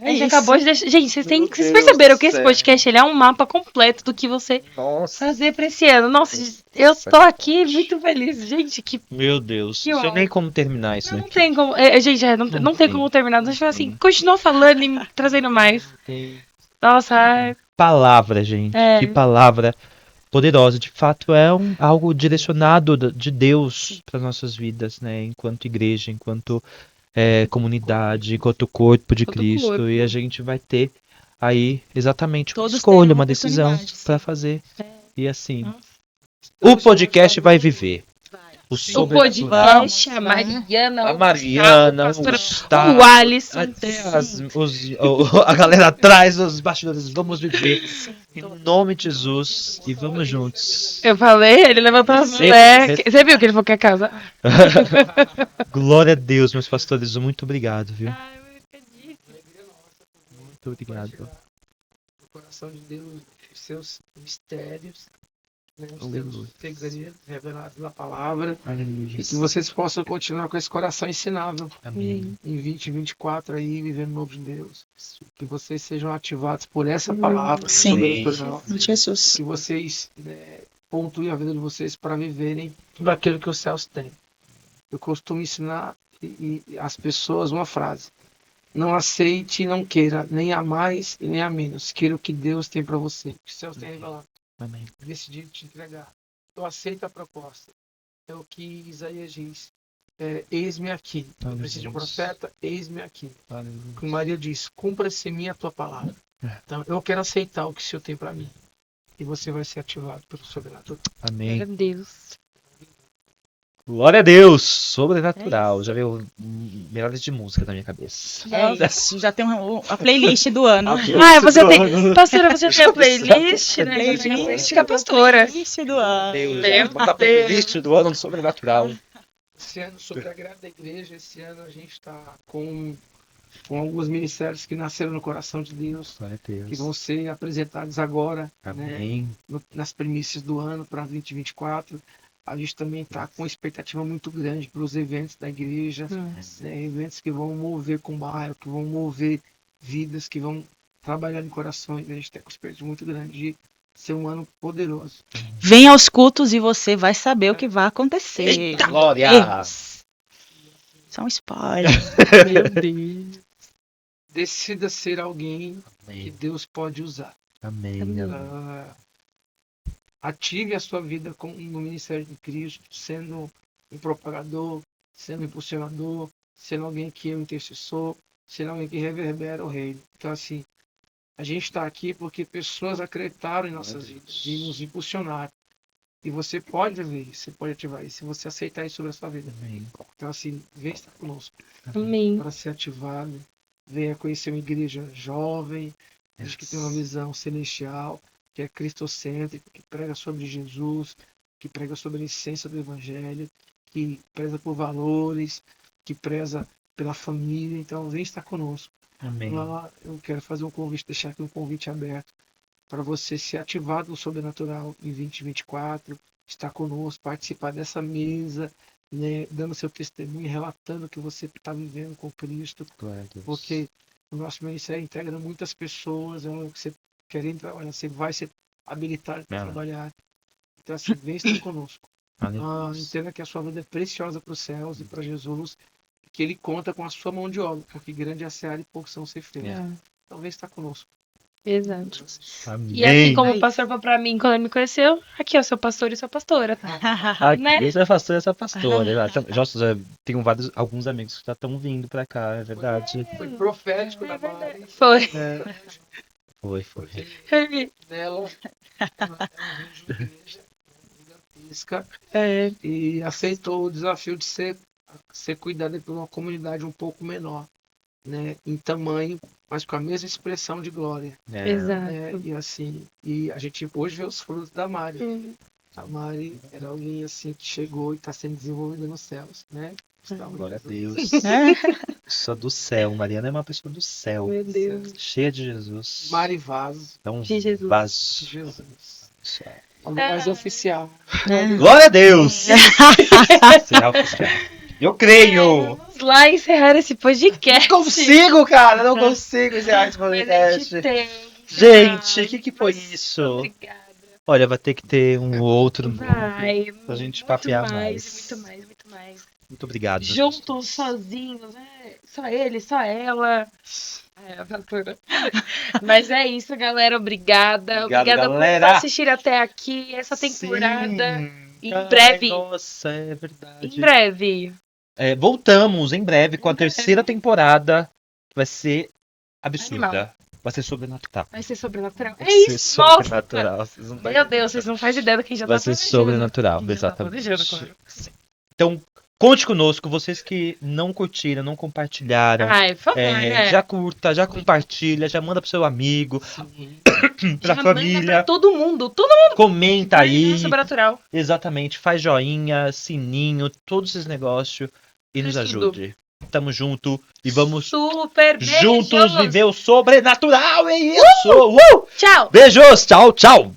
gente isso. acabou de deixar. Gente, vocês Meu perceberam Deus que do esse céu. podcast ele é um mapa completo do que você Nossa. fazer pra esse ano. Nossa, eu tô aqui muito feliz. Gente, que Meu Deus. Que Não sei uau. nem como terminar isso não daqui. tem como. Gente, não tem tem. como terminar. Deixa eu assim, continua falando e me trazendo mais. Nossa, ai, Palavra, gente. Que palavra poderosa. De fato, é algo direcionado de Deus para nossas vidas, né? Enquanto igreja, enquanto comunidade, enquanto corpo de Enquanto Cristo. corpo. E a gente vai ter aí exatamente uma Todos escolha, terão uma decisão oportunidades. para fazer. E assim, Nossa. o podcast vai viver. O o sobrenatural. podcast, a Mariana, A Mariana, o o Gustavo, o Alisson. até a galera atrás, os bastidores, vamos viver em nome de Jesus e vamos juntos. Eu falei, ele levantou as Sempre. mulheres. Você viu que ele falou que é casa? Glória a Deus, meus pastores, muito obrigado, viu? Muito obrigado. O coração de Deus, os seus mistérios, né, os Aleluia. seus segredos revelados na palavra. Aleluia. E que vocês possam continuar com esse coração ensinável Amém. em 2024 aí, vivendo o novo de Deus. Que vocês sejam ativados por essa palavra. Sim. sobrenatural. Jesus. Que vocês pontuem a vida de vocês para viverem tudo aquilo que os céus têm. Eu costumo ensinar as pessoas uma frase: não aceite e não queira nem a mais e nem a menos. Queira o que Deus tem para você, o que os céus têm revelado. Amém. Decidir te entregar. Eu aceito a proposta. É o que Isaías diz. Eis-me aqui. Eu preciso de um profeta, eis-me aqui. Como Maria diz, cumpra-se em mim a tua palavra. Então, eu quero aceitar o que o Senhor tem para mim. E você vai ser ativado pelo sobrenatural. Amém. Meu Deus. Glória a Deus, sobrenatural. Já veio melhores de música na minha cabeça. Já tem a playlist do ano. Você tem. Pastora, você tem a playlist, né? Playlist com a pastora. Playlist do ano. Deus, bota a playlist do ano sobrenatural. Esse ano, sobre a grade da igreja, esse ano a gente está com alguns ministérios que nasceram no coração de Deus, Glória a Deus. que vão ser apresentados agora, né, Amém. nas primícias do ano para 2024. A gente também está com uma expectativa muito grande para os eventos da igreja, né, eventos que vão mover com o bairro, que vão mover vidas, que vão trabalhar em corações. A gente está com uma expectativa muito grande de ser um ano poderoso. Vem aos cultos e você vai saber o que vai acontecer. Eita, glória! Só um spoiler. Meu Deus. Decida ser alguém que Amém. Deus pode usar. Amém. Ative a sua vida no ministério de Cristo, sendo um propagador, sendo um impulsionador, sendo alguém que é um intercessor, sendo alguém que reverbera o reino. Então, assim, a gente está aqui porque pessoas acreditaram em nossas vidas e nos impulsionaram. E você pode ver isso, você pode ativar isso, se você aceitar isso sobre a sua vida. Amém. Então, assim, venha estar conosco Amém. para ser ativado. Venha conhecer uma igreja jovem, igreja que tem uma visão celestial, que é cristocêntrica, que prega sobre Jesus, que prega sobre a essência do evangelho, que preza por valores, que preza pela família. Então, vem estar conosco. Amém. Lá, eu quero fazer um convite, deixar aqui um convite aberto para você ser ativado no sobrenatural em 2024, estar conosco, participar dessa mesa, né, dando seu testemunho, relatando o que você está vivendo com Cristo, Glória a Deus. porque o nosso ministério integra muitas pessoas, você querendo trabalhar, você vai ser habilitado para trabalhar. Então, assim, vem estar conosco. Entenda que a sua vida é preciosa para os céus e para Jesus, que Ele conta com a sua mão de obra, porque grande é a seara e poucos são ser feitos. Então, vem estar conosco. Exato. Amém. E assim como o pastor falou pra mim quando ele me conheceu, aqui é o seu pastor e sua pastora, tá? né? Esse é pastor e essa pastora. Já tenho alguns amigos que já estão vindo pra cá, é verdade. Foi profético da Mari. Foi. Foi. Nela, ela é uma igreja gigantesca É. e aceitou o desafio de ser cuidada por uma comunidade um pouco menor, né, em tamanho, mas com a mesma expressão de glória. Exato. Né, e assim, e a gente hoje vê os frutos da Mari. A Mari era alguém assim que chegou e está sendo desenvolvida nos céus, né? Glória a Deus. Pessoa do céu. Mariana é uma pessoa do céu. Meu Deus. Cheia de Jesus. Mari Vaso Então, De Jesus. vaso. de Jesus. Algo mais oficial. Glória a Deus! Será oficial. Eu creio! Vamos lá encerrar esse podcast. Não consigo, cara! Não consigo encerrar esse podcast. Gente, o que foi isso? Obrigada. Olha, vai ter que ter um outro Vai. pra gente Muito papear mais. mais. Muito mais. Muito obrigado. Juntos, sozinhos, só ele, só ela. A pastora. Mas é isso, galera. Obrigada. Obrigada galera. por assistir até aqui essa temporada. Sim. Em Ai, breve. Nossa, é verdade. Em breve. Voltamos em breve com a terceira temporada. Vai ser absurda. Animal. Vai ser sobrenatural. Vai ser sobrenatural. Vai É ser isso, sobrenatural. nossa. Vocês não Meu Deus, vocês não fazem ideia do que a gente já Vai tá ser planejando. sobrenatural, A gente já tá exatamente. planejando, claro. Sim. Então, conte conosco, vocês que não curtiram, não compartilharam. Ai, por favor, Já curta, já compartilha, já manda pro seu amigo, pra Já família. manda pra todo mundo Comenta aí. sobrenatural. Exatamente, faz joinha, sininho, todos esses negócios e nos Faz tudo. ajude. Tamo junto e vamos Super beijos. juntos viver o sobrenatural. É isso! Tchau. Beijos, tchau, tchau.